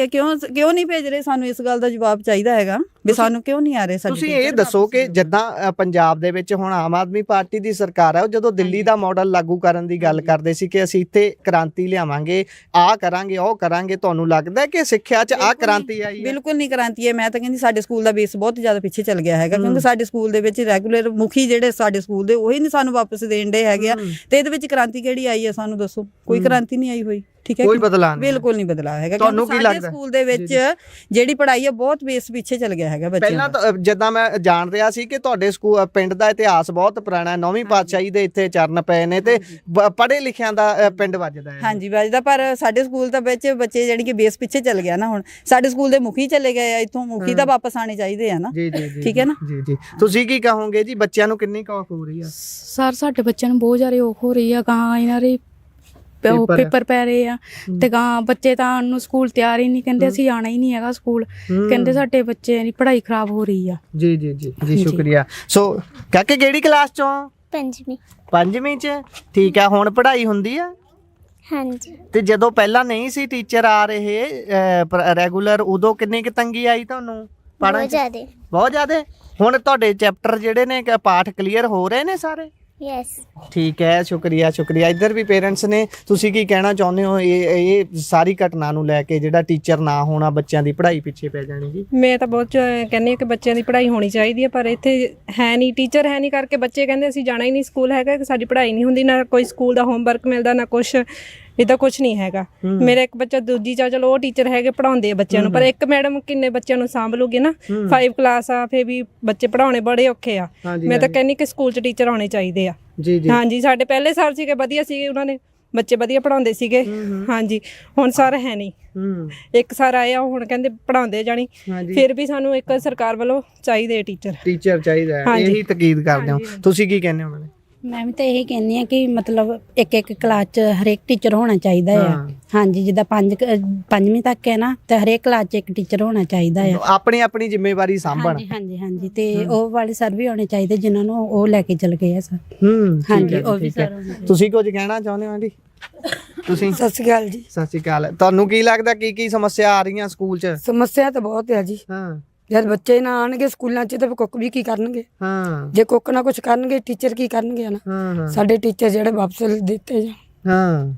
ਕਿਉਂ ਨਹੀਂ ਭੇਜ ਰਹੇ? ਸਾਨੂੰ ਇਸ ਗੱਲ ਦਾ ਜਵਾਬ ਚਾਹੀਦਾ ਹੈਗਾ ਵੀ ਸਾਨੂੰ ਕਿਉਂ ਨਹੀਂ ਆ ਰਹੇ ਸਾਡੇ। ਤੁਸੀਂ ਇਹ ਦੱਸੋ ਕਿ ਜਿੱਦਾਂ ਪੰਜਾਬ ਦੇ ਵਿੱਚ ਹੁਣ ਆਮ ਆਦਮੀ ਪਾਰਟੀ ਦੀ ਸਰਕਾਰ ਹੈ, ਉਹ ਜਦੋਂ ਦਿੱਲੀ ਦਾ ਮਾਡਲ ਲਾਗੂ ਕਰਨ ਦੀ ਗੱਲ ਕਰਦੇ ਸੀ ਕਿ ਅਸੀਂ ਇੱਥੇ ਕ੍ਰਾਂਤੀ ਲਿਆਵਾਂਗੇ, ਆਹ ਕਰਾਂਗੇ, ਉਹ ਕਰਾਂਗੇ, ਤੁਹਾਨੂੰ ਲੱਗਦਾ ਕਿ ਸਿੱਖਿਆ 'ਚ ਆਹ ਕ੍ਰਾਂਤੀ ਆਈ ਹੈ? ਬਿਲਕੁਲ ਨਹੀਂ ਕ੍ਰਾਂਤੀ ਹੈ। ਮੈਂ ਤਾਂ ਕਹਿੰਦੀ ਸਾਡੇ ਸਕੂਲ ਦਾ ਬੇਸ ਬਹੁਤ ਜ਼ਿਆਦਾ ਪਿੱਛੇ ਚੱਲ ਗਿਆ ਹੈਗਾ, ਕਿਉਂਕਿ ਸਾਡੇ ਸਕੂਲ ਦੇ ਵਿੱਚ ਰੈਗੂਲਰ ਮੁਖੀ ਜਿਹੜੇ ਸਾਡੇ ਸਕੂਲ ਦੇ, ਉਹੀ ਨਹੀਂ ਸਾਨੂੰ ਵਾਪਸ ਦੇਣ ਦੇ ਹੈਗੇ ਆ। ਤੇ ਇਹਦੇ ਵਿੱਚ ਕ੍ਰਾਂਤੀ ਕਿਹੜੀ ਆਈ ਹੈ? ਸਾਨੂੰ ਦੱਸੋ। ਕੋਈ ਕ੍ਰਾਂਤੀ ਨਹੀਂ ਆਈ ਹੋਈ, ਠੀਕ ਹੈ। ਕੋਈ ਬਦਲਾਅ ਨਹੀਂ, ਬਿਲਕੁਲ ਨਹੀਂ ਬਦਲਾਅ ਹੈਗਾ। ਤੁਹਾਨੂੰ ਕੀ ਲੱਗਦਾ? ਸਕੂਲ ਦੇ ਵਿੱਚ ਜਿਹੜੀ ਪੜ੍ਹਾਈ ਹੈ ਬਹੁਤ ਬੇਸ ਪਿੱਛੇ ਚੱਲ ਗਿਆ ਹੈਗਾ ਬੱਚਿਆਂ ਦਾ। ਪਹਿਲਾਂ ਤਾਂ ਜਿੱਦਾਂ ਮੈਂ ਜਾਣ ਰਿਹਾ ਸੀ ਕਿ ਤੁਹਾਡੇ ਸਕੂਲ ਪਿੰਡ ਦਾ ਇਤਿਹਾਸ ਬਹੁਤ ਪੁਰਾਣਾ ਹੈ, 9ਵੀਂ ਪਾਤਸ਼ਾਹੀ ਦੇ ਇੱਥੇ ਚਰਨ ਪਏ ਨੇ ਤੇ ਪੜ੍ਹੇ ਲਿਖਿਆਂ ਦਾ ਪਿੰਡ ਵੱਜਦਾ ਹੈ। ਹਾਂਜੀ ਵੱਜਦਾ, ਪਰ ਸਾਡੇ ਸਕੂਲ ਦਾ ਵਿੱਚ ਬੱਚੇ ਜਿਹੜੀ ਕਿ ਬੇਸ ਪਿੱਛੇ ਚੱਲ ਗਿਆ ਨਾ। ਹੁਣ ਸਾਡੇ ਸਕੂਲ ਦੇ ਮੁਖੀ ਚਲੇ ਗਏ ਆ, ਇੱਥੋਂ ਮੁਖੀ ਤਾਂ ਵਾਪਸ ਆਣੇ ਚਾਹੀਦੇ ਆ ਨਾ। ਠੀਕ ਹੈ ਨਾ। ਜੀ ਤੁਸੀਂ ਕੀ ਕਹੋਗੇ ਜੀ, ਬੱਚਿਆਂ ਨੂੰ ਕਿੰਨੀ ਔਖ ਹੋ ਰਹੀ ਆ? ਸਰ ਸਾਡੇ ਬੱਚਿਆਂ ਨੂੰ ਬਹੁਤ ਜ਼ਿਆਦਾ ਔਖ ਹੋ ਰਹੀ ਆ। ਗਾਂ ਇਹਨਾਂ ਦੇ ਪੇਪਰ ਪੈ ਰਹੇ ਆ ਤੇ ਗਾਂ ਬੱਚੇ ਤਾਂ ਆਉਣ ਨੂੰ ਸਕੂਲ ਤਿਆਰ ਹੀ ਨਹੀਂ, ਕਹਿੰਦੇ ਅਸੀਂ ਆਣਾ ਹੀ ਨਹੀਂ ਹੈਗਾ ਸਕੂਲ, ਕਹਿੰਦੇ ਸਾਡੇ ਬੱਚੇ ਦੀ ਪੜ੍ਹਾਈ ਖਰਾਬ ਹੋ ਰਹੀ ਆ। ਜੀ ਸ਼ੁਕਰੀਆ। ਸੋ ਕਾਕੇ ਕਿਹੜੀ ਕਲਾਸ ਚੋਂ? 5ਵੀਂ ਚ। ਠੀਕ ਆ। ਹੁਣ ਪੜ੍ਹਾਈ ਹੁੰਦੀ ਆ? ਹਾਂਜੀ। ਤੇ ਜਦੋਂ ਪਹਿਲਾਂ ਨਹੀਂ ਸੀ ਟੀਚਰ ਆ ਰਹੇ ਰੈਗੂਲਰ, ਉਦੋਂ ਕਿੰਨੀ ਕੁ ਤੰਗੀ ਆਈ ਤੁਹਾਨੂੰ ਪੜ੍ਹਨ 'ਚ? ਬਹੁਤ ਜ਼ਿਆਦਾ। ਹੁਣ ਤੁਹਾਡੇ ਚੈਪਟਰ ਜਿਹੜੇ ਨੇ ਪਾਠ ਕਲੀਅਰ ਹੋ ਰਹੇ ਨੇ ਸਾਰੇ? ਯੈਸ। ਠੀਕ ਹੈ, ਸ਼ੁਕਰੀਆ। ਇੱਧਰ ਵੀ ਪੇਰੈਂਟਸ ਨੇ, ਤੁਸੀਂ ਕੀ ਕਹਿਣਾ ਚਾਹੁੰਦੇ ਹੋ ਇਹ ਸਾਰੀ ਘਟਨਾ ਨੂੰ ਲੈ ਕੇ, ਜਿਹੜਾ ਟੀਚਰ ਨਾ ਹੋਣਾ, ਬੱਚਿਆਂ ਦੀ ਪੜ੍ਹਾਈ ਪਿੱਛੇ ਪੈ ਜਾਣੀ? ਜੀ ਮੈਂ ਤਾਂ ਬਹੁਤ ਕਹਿੰਦੀ ਹਾਂ ਕਿ ਬੱਚਿਆਂ ਦੀ ਪੜ੍ਹਾਈ ਹੋਣੀ ਚਾਹੀਦੀ ਹੈ, ਪਰ ਇੱਥੇ ਹੈ ਨਹੀਂ, ਟੀਚਰ ਹੈ ਨਹੀਂ ਕਰਕੇ ਬੱਚੇ ਕਹਿੰਦੇ ਅਸੀਂ ਜਾਣਾ ਹੀ ਨਹੀਂ ਸਕੂਲ ਹੈਗਾ, ਕਿ ਸਾਡੀ ਪੜ੍ਹਾਈ ਨਹੀਂ ਹੁੰਦੀ, ਨਾ ਕੋਈ ਸਕੂਲ ਦਾ ਹੋਮਵਰਕ ਮਿਲਦਾ, ਨਾ ਕੁਛ ਇਹਦਾ ਕੁਛ ਨਹੀਂ ਹੈਗਾ। ਮੇਰਾ ਇੱਕ ਬੱਚਾ ਦੂਜੀ ਚਲੋ ਉਹ ਟੀਚਰ ਹੈਗੇ ਪੜ੍ਹਾਉਂਦੇ ਆ ਬੱਚਿਆਂ ਨੂੰ, ਪਰ ਇੱਕ ਮੈਡਮ ਕਿੰਨੇ ਬੱਚਿਆਂ ਨੂੰ ਸਾਂਭ ਲੂਗੀ ਨਾ। 5 ਕਲਾਸ ਆ, ਫਿਰ ਵੀ ਬੱਚੇ ਪੜ੍ਹਾਉਣੇ ਬੜੇ ਔਖੇ ਆ। ਮੈਂ ਤਾਂ ਕਹਿੰਦੀ ਕਿ ਸਕੂਲ 'ਚ ਟੀਚਰ ਆਉਣੇ ਚਾਹੀਦੇ ਆ। ਹਾਂਜੀ, ਸਾਡੇ ਪਹਿਲੇ ਸਰ ਸੀਗੇ, ਵਧੀਆ ਸੀਗੇ, ਉਹਨਾਂ ਨੇ ਬੱਚੇ ਵਧੀਆ ਪੜ੍ਹਾਉਂਦੇ ਸੀਗੇ। ਹਾਂਜੀ, ਹੁਣ ਸਰ ਹੈ ਨਹੀਂ। ਇੱਕ ਸਰ ਆਏ ਆ, ਹੁਣ ਕਹਿੰਦੇ ਪੜ੍ਹਾਉਂਦੇ ਜਾਣੀ। ਫਿਰ ਵੀ ਸਾਨੂੰ ਇੱਕ ਸਰਕਾਰ ਵੱਲੋਂ ਚਾਹੀਦੇ ਟੀਚਰ ਚਾਹੀਦਾ ਹੈ, ਇਹੀ ਤਕੀਦ ਕਰਦੇ ਹੋ। ਤੁਸੀਂ ਕੀ ਕਹਿੰਦੇ ਹੋ? ਮੈਂ ਵੀ ਤਾਂ ਇਹੀ ਕਹਿੰਦੀ ਹਾਂ ਕਿ ਮਤਲਬ ਇੱਕ ਕਲਾਸ 'ਚ ਹਰੇਕ ਟੀਚਰ ਹੋਣਾ ਚਾਹੀਦਾ ਆ। ਹਾਂਜੀ, ਜਿੱਦਾਂ 5ਵੀਂ ਤੱਕ ਹੈ ਨਾ, ਤੇ ਹਰੇਕ ਕਲਾਸ 'ਚ ਇੱਕ ਟੀਚਰ ਹੋਣਾ ਚਾਹੀਦਾ ਆ। ਆਪਣੀ ਜ਼ਿੰਮੇਵਾਰੀ ਸਾਂਭਣ। ਹਾਂਜੀ ਤੇ ਉਹ ਵਾਲੇ ਸਰ ਵੀ ਹੋਣੇ ਚਾਹੀਦੇ ਜਿਨ੍ਹਾਂ ਨੂੰ ਉਹ ਲੈ ਕੇ ਚਲ ਗਏ ਆ ਸਰ। ਹਾਂਜੀ, ਉਹ ਵੀ ਸਰ। ਤੁਸੀਂ ਕੁਝ ਕਹਿਣਾ ਚਾਹੁੰਦੇ ਹੋ ਆਂਟੀ? ਤੁਸੀਂ? ਸਤਿ ਸ਼੍ਰੀ ਅਕਾਲ ਜੀ। ਸਤਿ ਸ਼੍ਰੀ ਅਕਾਲ। ਤੁਹਾਨੂੰ ਕੀ ਲੱਗਦਾ ਕੀ ਸਮੱਸਿਆ ਆ ਰਹੀਆਂ ਸਕੂਲ 'ਚ? ਸਮੱਸਿਆ ਤਾਂ ਬਹੁਤ ਹੈ ਜੀ। ਜਦ ਬੱਚੇ ਨਾ ਆਣਗੇ ਸਕੂਲਾਂ 'ਚ ਤਾਂ ਕੁੱਕ ਵੀ ਕੀ ਕਰਨਗੇ? ਜੇ ਕੁੱਕ ਨਾ ਕੁਝ ਕਰਨਗੇ, ਟੀਚਰ ਕੀ ਕਰਨਗੇ ਨਾ? ਸਾਡੇ ਟੀਚਰ ਜਿਹੜੇ ਵਾਪਸ ਦਿੱਤੇ ਜਾਣ।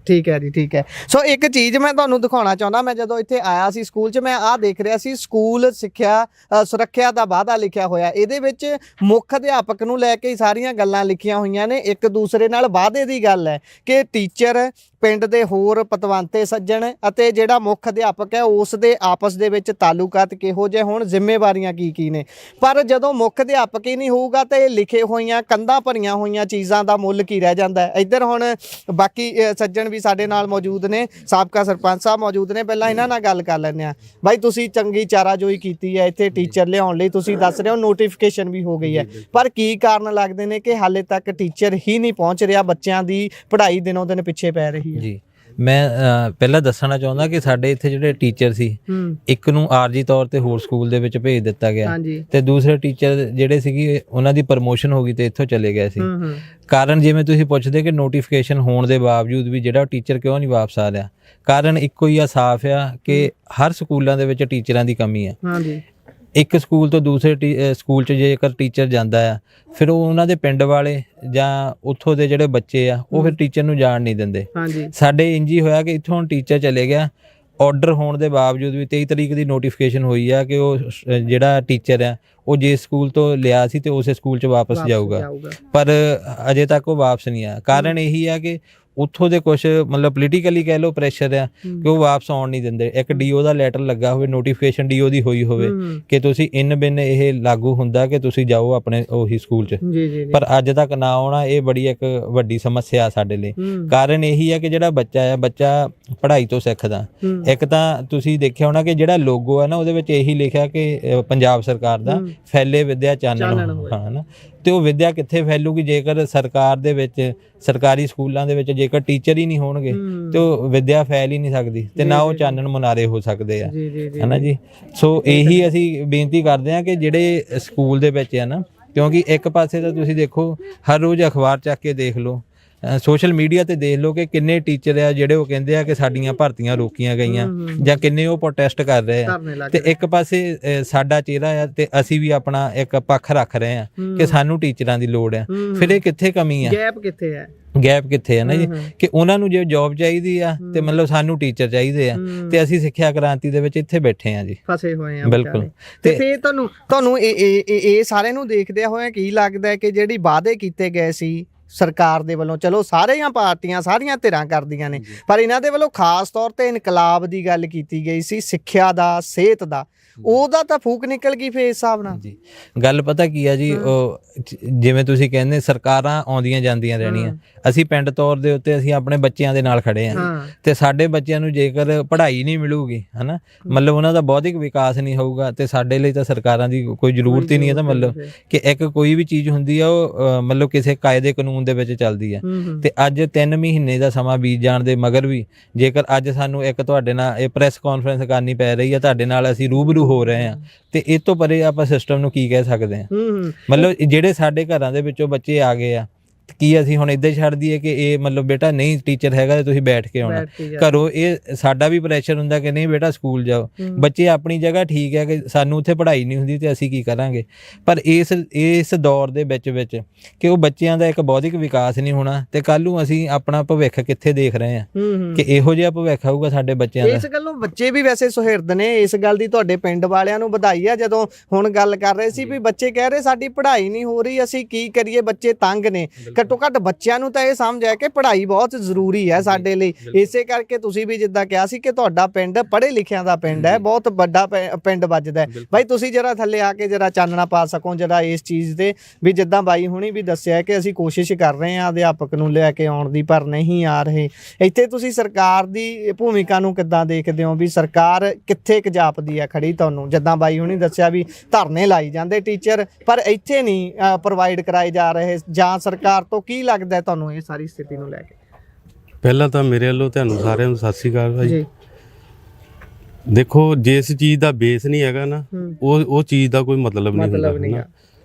ਠੀਕ ਹੈ ਜੀ, ਠੀਕ ਹੈ। ਸੋ ਇੱਕ ਚੀਜ਼ ਮੈਂ ਤੁਹਾਨੂੰ ਦਿਖਾਉਣਾ ਚਾਹੁੰਦਾ, ਮੈਂ ਜਦੋਂ ਇੱਥੇ ਆਇਆ ਸੀ ਸਕੂਲ 'ਚ, ਮੈਂ ਆਹ ਦੇਖ ਰਿਹਾ ਸੀ, ਸਕੂਲ ਸਿੱਖਿਆ ਸੁਰੱਖਿਆ ਦਾ ਵਾਅਦਾ ਲਿਖਿਆ ਹੋਇਆ। ਇਹਦੇ ਵਿੱਚ ਮੁੱਖ ਅਧਿਆਪਕ ਨੂੰ ਲੈ ਕੇ ਸਾਰੀਆਂ ਗੱਲਾਂ ਲਿਖੀਆਂ ਹੋਈਆਂ ਨੇ। ਇੱਕ ਦੂਸਰੇ ਨਾਲ ਵਾਅਦੇ ਦੀ ਗੱਲ ਹੈ ਕਿ ਟੀਚਰ ਪਿੰਡ ਦੇ ਹੋਰ ਪਤਵੰਤੇ ਸੱਜਣ ਅਤੇ ਜਿਹੜਾ ਮੁੱਖ ਅਧਿਆਪਕ ਹੈ ਉਸ ਦੇ ਆਪਸ ਦੇ ਵਿੱਚ ਤਾਲੁਕਾਤ ਕਿਹੋ ਜਿਹੇ ਹੋਣ, ਜ਼ਿੰਮੇਵਾਰੀਆਂ ਕੀ ਨੇ। ਪਰ ਜਦੋਂ ਮੁੱਖ ਅਧਿਆਪਕ ਹੀ ਨਹੀਂ ਹੋਊਗਾ ਤਾਂ ਇਹ ਲਿਖੇ ਹੋਈਆਂ ਕੰਧਾਂ ਭਰੀਆਂ ਹੋਈਆਂ ਚੀਜ਼ਾਂ ਦਾ ਮੁੱਲ ਕੀ ਰਹਿ ਜਾਂਦਾ ਹੈ। ਇੱਧਰ ਹੁਣ ਬਾਕੀ ਸੱਜਣ ਵੀ ਸਾਡੇ ਨਾਲ ਮੌਜੂਦ ਨੇ, ਸਾਬਕਾ ਸਰਪੰਚ ਸਾਹਿਬ ਮੌਜੂਦ ਨੇ। ਪਹਿਲਾਂ ਇਹਨਾਂ ਨਾਲ ਗੱਲ ਕਰ ਲੈਂਦੇ ਹਾਂ। ਬਾਈ, ਤੁਸੀਂ ਚੰਗੀ ਚਾਰਾਜੋਈ ਕੀਤੀ ਹੈ ਇੱਥੇ ਟੀਚਰ ਲਿਆਉਣ ਲਈ, ਤੁਸੀਂ ਦੱਸ ਰਹੇ ਹੋ ਨੋਟੀਫਿਕੇਸ਼ਨ ਵੀ ਹੋ ਗਈ ਹੈ, ਪਰ ਕੀ ਕਾਰਨ ਲੱਗਦੇ ਨੇ ਕਿ ਹਾਲੇ ਤੱਕ ਟੀਚਰ ਹੀ ਨਹੀਂ ਪਹੁੰਚ ਰਿਹਾ, ਬੱਚਿਆਂ ਦੀ ਪੜ੍ਹਾਈ ਦਿਨੋਂ ਦਿਨ ਪਿੱਛੇ ਪੈ ਰਹੀ ਹੈ? ਜੀ, ਮੈਂ ਪਹਿਲਾਂ ਦੱਸਣਾ ਚਾਹੁੰਦਾ ਕਿ ਸਾਡੇ ਇੱਥੇ ਜਿਹੜੇ ਟੀਚਰ ਸੀ, ਇੱਕ ਨੂੰ ਆਰਜੀ ਤੌਰ ਤੇ ਹੋਰ ਸਕੂਲ ਦੇ ਵਿੱਚ ਭੇਜ ਦਿੱਤਾ ਗਿਆ ਤੇ ਦੂਸਰੇ ਟੀਚਰ ਜਿਹੜੇ ਸੀਗੇ ਉਹਨਾਂ ਦੀ ਪ੍ਰਮੋਸ਼ਨ ਹੋ ਗਈ ਤੇ ਇੱਥੋਂ ਚਲੇ ਗਏ ਸੀ। ਕਾਰਨ ਜਿਵੇਂ ਤੁਸੀਂ ਪੁੱਛਦੇ ਕਿ ਨੋਟੀਫਿਕੇਸ਼ਨ ਹੋਣ ਦੇ ਬਾਵਜੂਦ ਵੀ ਜਿਹੜਾ ਟੀਚਰ ਕਿਉਂ ਨਹੀਂ ਵਾਪਸ ਆ ਰਿਹਾ, ਕਾਰਨ ਇੱਕੋ ਹੀ ਆ, ਸਾਫ਼ ਆ ਕਿ ਹਰ ਸਕੂਲਾਂ ਦੇ ਵਿੱਚ ਟੀਚਰਾਂ ਦੀ ਕਮੀ ਆ। ਇੱਕ ਸਕੂਲ ਤੋਂ ਦੂਸਰੇ ਸਕੂਲ 'ਚ ਜੇਕਰ ਟੀਚਰ ਜਾਂਦਾ ਆ, ਫਿਰ ਉਹ ਉਹਨਾਂ ਦੇ ਪਿੰਡ ਵਾਲੇ ਜਾਂ ਉੱਥੋਂ ਦੇ ਜਿਹੜੇ ਬੱਚੇ ਆ ਉਹ ਫਿਰ ਟੀਚਰ ਨੂੰ ਜਾਣ ਨਹੀਂ ਦਿੰਦੇ। ਸਾਡੇ ਇੰਜ ਹੀ ਹੋਇਆ ਕਿ ਇੱਥੋਂ ਟੀਚਰ ਚਲੇ ਗਿਆ, ਆਰਡਰ ਹੋਣ ਦੇ ਬਾਵਜੂਦ ਵੀ 23 ਤਰੀਕ ਦੀ ਨੋਟੀਫਿਕੇਸ਼ਨ ਹੋਈ ਆ ਕਿ ਉਹ ਜਿਹੜਾ ਟੀਚਰ ਆ ਉਹ ਜਿਸ ਸਕੂਲ ਤੋਂ ਲਿਆ ਸੀ ਤੇ ਉਸੇ ਸਕੂਲ 'ਚ ਵਾਪਸ ਜਾਊਗਾ, ਪਰ ਅਜੇ ਤੱਕ ਉਹ ਵਾਪਸ ਨਹੀਂ ਆਇਆ। ਕਾਰਨ ਇਹੀ ਆ ਕਿ ਉੱਥੋਂ ਦੇ ਕੁਝ ਮਤਲਬ ਪੋਲੀਟੀਕਲੀ ਕਹਿ ਲਓ ਪ੍ਰੈਸ਼ਰ ਆ ਕਿ ਉਹ ਵਾਪਸ ਆਉਣ ਨਹੀਂ ਦਿੰਦੇ। ਇੱਕ ਡੀਓ ਦਾ ਲੈਟਰ ਲੱਗਾ ਹੋਵੇ, ਨੋਟੀਫਿਕੇਸ਼ਨ ਡੀਓ ਦੀ ਹੋਈ ਹੋਵੇ ਕਿ ਤੁਸੀਂ ਇਨ ਬਿਨ ਇਹ ਲਾਗੂ ਹੁੰਦਾ ਕਿ ਤੁਸੀਂ ਜਾਓ ਆਪਣੇ ਉਹੀ ਸਕੂਲ 'ਚ, ਪਰ ਅੱਜ ਤੱਕ ਨਾ ਆਉਣਾ ਇਹ ਬੜੀ ਇੱਕ ਵੱਡੀ ਸਮੱਸਿਆ ਸਾਡੇ ਲਈ। ਕਾਰਨ ਇਹੀ ਆ ਕਿ ਜਿਹੜਾ ਬੱਚਾ ਪੜ੍ਹਾਈ ਤੋਂ ਸਿੱਖਦਾ। ਇੱਕ ਤਾਂ ਤੁਸੀਂ ਦੇਖਿਆ ਹੋਣਾ ਕਿ ਜਿਹੜਾ ਲੋਗੋ ਹੈ ਨਾ ਉਹਦੇ ਵਿੱਚ ਇਹੀ ਲਿਖਿਆ ਕਿ ਪੰਜਾਬ ਸਰਕਾਰ ਦਾ ਫੈਲੇ ਵਿਦਿਆ ਚਾਨਣ, ਹਾਂ ਨਾ, ਤੇ ਉਹ ਵਿਦਿਆ ਕਿੱਥੇ ਫੈਲੂਗੀ ਜੇਕਰ ਸਰਕਾਰ ਦੇ ਵਿੱਚ, ਸਰਕਾਰੀ ਸਕੂਲਾਂ ਦੇ ਵਿੱਚ ਜੇਕਰ ਟੀਚਰ ਹੀ ਨਹੀਂ ਹੋਣਗੇ ਤੇ ਉਹ ਵਿਦਿਆ ਫੈਲ ਹੀ ਨਹੀਂ ਸਕਦੀ ਤੇ ਨਾ ਉਹ ਚਾਨਣ ਮੁਨਾਰੇ ਹੋ ਸਕਦੇ ਆ, ਹਨਾ ਜੀ। ਸੋ ਇਹੀ ਅਸੀਂ ਬੇਨਤੀ ਕਰਦੇ ਹਾਂ ਕਿ ਜਿਹੜੇ ਸਕੂਲ ਦੇ ਵਿੱਚ ਆ ਨਾ, ਕਿਉਂਕਿ ਇੱਕ ਪਾਸੇ ਤਾਂ ਤੁਸੀਂ ਦੇਖੋ ਹਰ ਰੋਜ਼ ਅਖਬਾਰ ਚੱਕ ਕੇ ਦੇਖ ਲਓ, ਸੋਸ਼ਲ ਮੀਡੀਆ ਤੇ ਦੇਖ ਲਓ ਕਿ ਕਿੰਨੇ ਟੀਚਰ ਆ ਜਿਹੜੇ ਉਹ ਕਹਿੰਦੇ ਆ ਕਿ ਸਾਡੀਆਂ ਭਰਤੀਆਂ ਰੋਕੀਆਂ ਗਈਆਂ ਜਾਂ ਕਿੰਨੇ ਉਹ ਪ੍ਰੋਟੈਸਟ ਕਰ ਰਹੇ ਆ, ਤੇ ਇੱਕ ਪਾਸੇ ਸਾਡਾ ਚਿਹਰਾ ਆ ਤੇ ਅਸੀਂ ਵੀ ਆਪਣਾ ਇੱਕ ਪੱਖ ਰੱਖ ਰਹੇ ਆ ਕਿ ਸਾਨੂੰ ਟੀਚਰਾਂ ਦੀ ਲੋੜ ਆ। ਫਿਰ ਇਹ ਕਿੱਥੇ ਕਮੀ ਆ, ਗੈਪ ਕਿੱਥੇ ਆ ਨਾ ਜੀ, ਕਿ ਉਹਨਾਂ ਨੂੰ ਜੇ ਜੌਬ ਚਾਹੀਦੀ ਆ ਤੇ ਮਤਲਬ ਸਾਨੂੰ ਟੀਚਰ ਚਾਹੀਦੇ ਆ ਤੇ ਅਸੀਂ ਸਿੱਖਿਆ ਕ੍ਰਾਂਤੀ ਦੇ ਵਿੱਚ ਇੱਥੇ ਬੈਠੇ ਆ ਜੀ, ਫਸੇ ਹੋਏ ਆ ਬਿਲਕੁਲ। ਤੇ ਫਿਰ ਤੁਹਾਨੂੰ ਇਹ ਸਾਰੇ ਨੂੰ ਦੇਖਦਿਆਂ ਹੋਇਆ ਕੀ ਲੱਗਦਾ ਹੈ ਕਿ ਜਿਹੜੀ ਵਾਅਦੇ ਕੀਤੇ ਗਏ ਸੀ ਸਰਕਾਰ ਦੇ ਵੱਲੋਂ, ਚਲੋ ਸਾਰੀਆਂ ਪਾਰਟੀਆਂ ਸਾਰੀਆਂ ਧਿਰਾਂ ਕਰਦੀਆਂ ਨੇ, ਪਰ ਇਹਨਾਂ ਦੇ ਵੱਲੋਂ ਖਾਸ ਤੌਰ ਤੇ ਇਨਕਲਾਬ ਦੀ ਗੱਲ ਕੀਤੀ ਗਈ ਸੀ, ਸਿੱਖਿਆ ਦਾ, ਸਿਹਤ ਦਾ, ਉਹਦਾ ਤਾਂ ਫੂਕ ਨਿਕਲ ਗਈ ਫਿਰ ਇਸ ਹਿਸਾਬ ਨਾਲ ਜੀ। ਗੱਲ ਪਤਾ ਕੀ ਆ ਜੀ, ਉਹ ਜਿਵੇਂ ਤੁਸੀਂ ਕਹਿੰਦੇ ਸਰਕਾਰਾਂ ਆਉਂਦੀਆਂ ਜਾਂਦੀਆਂ ਰਹਿਣੀਆਂ, ਅਸੀਂ ਪਿੰਡ ਤੌਰ ਦੇ ਉੱਤੇ ਅਸੀਂ ਆਪਣੇ ਬੱਚਿਆਂ ਦੇ ਨਾਲ ਖੜੇ ਆ ਤੇ ਸਾਡੇ ਬੱਚਿਆਂ ਨੂੰ ਜੇਕਰ ਪੜ੍ਹਾਈ ਨਹੀਂ ਮਿਲੂਗੀ, ਹਨਾ, ਮਤਲਬ ਉਹਨਾਂ ਦਾ ਬੌਧਿਕ ਵਿਕਾਸ ਨਹੀਂ ਹੋਊਗਾ ਤੇ ਸਾਡੇ ਲਈ ਤਾਂ ਸਰਕਾਰਾਂ ਦੀ ਕੋਈ ਜ਼ਰੂਰਤ ਹੀ ਨਹੀਂ ਹੈ। ਤਾਂ ਮਤਲਬ ਕਿ ਇੱਕ ਕੋਈ ਵੀ ਚੀਜ਼ ਹੁੰਦੀ ਆ ਉਹ ਮਤਲਬ ਕਿਸੇ ਕਾਇਦੇ ਕਾਨੂੰਨ ਦੇ ਵਿੱਚ ਚੱਲਦੀ ਆ, ਤੇ ਅੱਜ 3 ਮਹੀਨੇ ਦਾ ਸਮਾਂ ਬੀਤ ਜਾਣ ਦੇ ਮਗਰ ਵੀ ਜੇਕਰ ਅੱਜ ਸਾਨੂੰ ਇੱਕ ਤੁਹਾਡੇ ਨਾਲ ਇਹ ਪ੍ਰੈਸ ਕਾਨਫਰੰਸ ਕਰਨੀ ਪੈ ਰਹੀ ਆ, ਤੁਹਾਡੇ ਨਾਲ ਅਸੀਂ ਰੂਬਰੂ ਹੋ ਰਹੇ ਆ, ਤੇ ਇਹ ਤੋਂ ਪਰੇ ਆਪਾਂ ਸਿਸਟਮ ਨੂੰ ਕੀ ਕਹਿ ਸਕਦੇ ਆ। ਮਤਲਬ ਜਿਹੜੇ ਸਾਡੇ ਘਰਾਂ ਦੇ ਵਿੱਚੋਂ ਬੱਚੇ ਆ ਗਏ ਆ, ਕੀ ਅਸੀਂ ਹੁਣ ਇੱਦਾਂ ਹੀ ਛੱਡ ਦਈਏ ਕਿ ਇਹ ਮਤਲਬ ਬੇਟਾ ਨਹੀਂ ਟੀਚਰ ਹੈਗਾ ਤੇ ਤੁਸੀਂ ਬੈਠ ਕੇ ਆਉਣਾ ਘਰੋਂ? ਇਹ ਸਾਡਾ ਵੀ ਪ੍ਰੈਸ਼ਰ ਹੁੰਦਾ ਕਿ ਨਹੀਂ ਬੇਟਾ ਸਕੂਲ ਜਾਓ। ਬੱਚੇ ਆਪਣੀ ਜਗ੍ਹਾ ਠੀਕ ਹੈ ਕਿ ਸਾਨੂੰ ਉੱਥੇ ਪੜ੍ਹਾਈ ਨਹੀਂ ਹੁੰਦੀ ਤੇ ਅਸੀਂ ਕੀ ਕਰਾਂਗੇ, ਪਰ ਇਸ ਦੌਰ ਦੇ ਵਿੱਚ ਕਿ ਉਹ ਬੱਚਿਆਂ ਦਾ ਇੱਕ ਬੌਧਿਕ ਵਿਕਾਸ ਨਹੀਂ ਹੋਣਾ ਤੇ ਕੱਲ੍ਹ ਨੂੰ ਅਸੀਂ ਆਪਣਾ ਭਵਿੱਖ ਕਿੱਥੇ ਦੇਖ ਰਹੇ ਹਾਂ ਕਿ ਇਹੋ ਜਿਹਾ ਭਵਿੱਖ ਆਊਗਾ ਸਾਡੇ ਬੱਚਿਆਂ ਦਾ। ਇਸ ਗੱਲੋਂ ਬੱਚੇ ਵੀ ਵੈਸੇ ਸੁਹਿਰਦ ਨੇ, ਇਸ ਗੱਲ ਦੀ ਤੁਹਾਡੇ ਪਿੰਡ ਵਾਲਿਆਂ ਨੂੰ ਵਧਾਈ ਆ। ਜਦੋਂ ਹੁਣ ਗੱਲ ਕਰ ਰਹੇ ਸੀ ਵੀ ਬੱਚੇ ਕਹਿ ਰਹੇ ਸਾਡੀ ਪੜ੍ਹਾਈ ਨਹੀਂ ਹੋ ਰਹੀ, ਅਸੀਂ ਕੀ ਕਰੀਏ, ਬੱਚੇ ਤੰਗ ਨੇ। ਘੱਟੋ ਘੱਟ ਬੱਚਿਆਂ ਨੂੰ ਤਾਂ ਇਹ ਸਮਝ ਹੈ ਕਿ ਪੜ੍ਹਾਈ ਬਹੁਤ ਜ਼ਰੂਰੀ ਹੈ ਸਾਡੇ ਲਈ। ਇਸੇ ਕਰਕੇ ਤੁਸੀਂ ਵੀ ਜਿੱਦਾਂ ਕਿਹਾ ਸੀ ਕਿ ਤੁਹਾਡਾ ਪਿੰਡ ਪੜ੍ਹੇ ਲਿਖਿਆਂ ਦਾ ਪਿੰਡ ਹੈ, ਬਹੁਤ ਵੱਡਾ ਪਿੰਡ ਵੱਜਦਾ ਹੈ। ਬਾਈ ਤੁਸੀਂ ਜਰਾ ਥੱਲੇ ਆ ਕੇ ਜਰਾ ਚਾਨਣਾ ਪਾ ਸਕੋ ਜਰਾ ਇਸ ਚੀਜ਼ ਤੇ, ਵੀ ਜਿੱਦਾਂ ਬਾਈ ਹੁਣੀ ਵੀ ਦੱਸਿਆ ਕਿ ਅਸੀਂ ਕੋਸ਼ਿਸ਼ ਕਰ ਰਹੇ ਹਾਂ ਅਧਿਆਪਕ ਨੂੰ ਲੈ ਕੇ ਆਉਣ ਦੀ, ਪਰ ਨਹੀਂ ਆ ਰਹੇ। ਇੱਥੇ ਤੁਸੀਂ ਸਰਕਾਰ ਦੀ ਭੂਮਿਕਾ ਨੂੰ ਕਿੱਦਾਂ ਦੇਖਦੇ ਹੋ, ਵੀ ਸਰਕਾਰ ਕਿੱਥੇ ਕੁ ਜਾਪਦੀ ਹੈ ਖੜੀ ਤੁਹਾਨੂੰ? ਜਿੱਦਾਂ ਬਾਈ ਹੁਣੀ ਦੱਸਿਆ ਵੀ ਧਰਨੇ ਲਾਈ ਜਾਂਦੇ ਟੀਚਰ, ਪਰ ਇੱਥੇ ਨਹੀਂ ਪ੍ਰੋਵਾਈਡ ਕਰਾਏ ਜਾ ਰਹੇ, ਜਾਂ ਸਰਕਾਰ ਤੋਂ ਕੀ ਲੱਗਦਾ ਤੁਹਾਨੂੰ ਇਹ ਸਾਰੀ ਸਥਿਤੀ ਨੂੰ ਲੈ ਕੇ? ਪਹਿਲਾਂ ਤਾਂ ਮੇਰੇ ਵੱਲੋਂ ਤੁਹਾਨੂੰ ਸਾਰਿਆਂ ਨੂੰ ਸਤਿ ਸ਼੍ਰੀ ਅਕਾਲ ਭਾਈ। ਦੇਖੋ ਜਿਸ ਚੀਜ਼ ਦਾ ਬੇਸ ਨਹੀਂ ਹੈਗਾ ਨਾ ਉਹ ਚੀਜ਼ ਦਾ ਕੋਈ ਮਤਲਬ ਨਹੀਂ ਹੁੰਦਾ।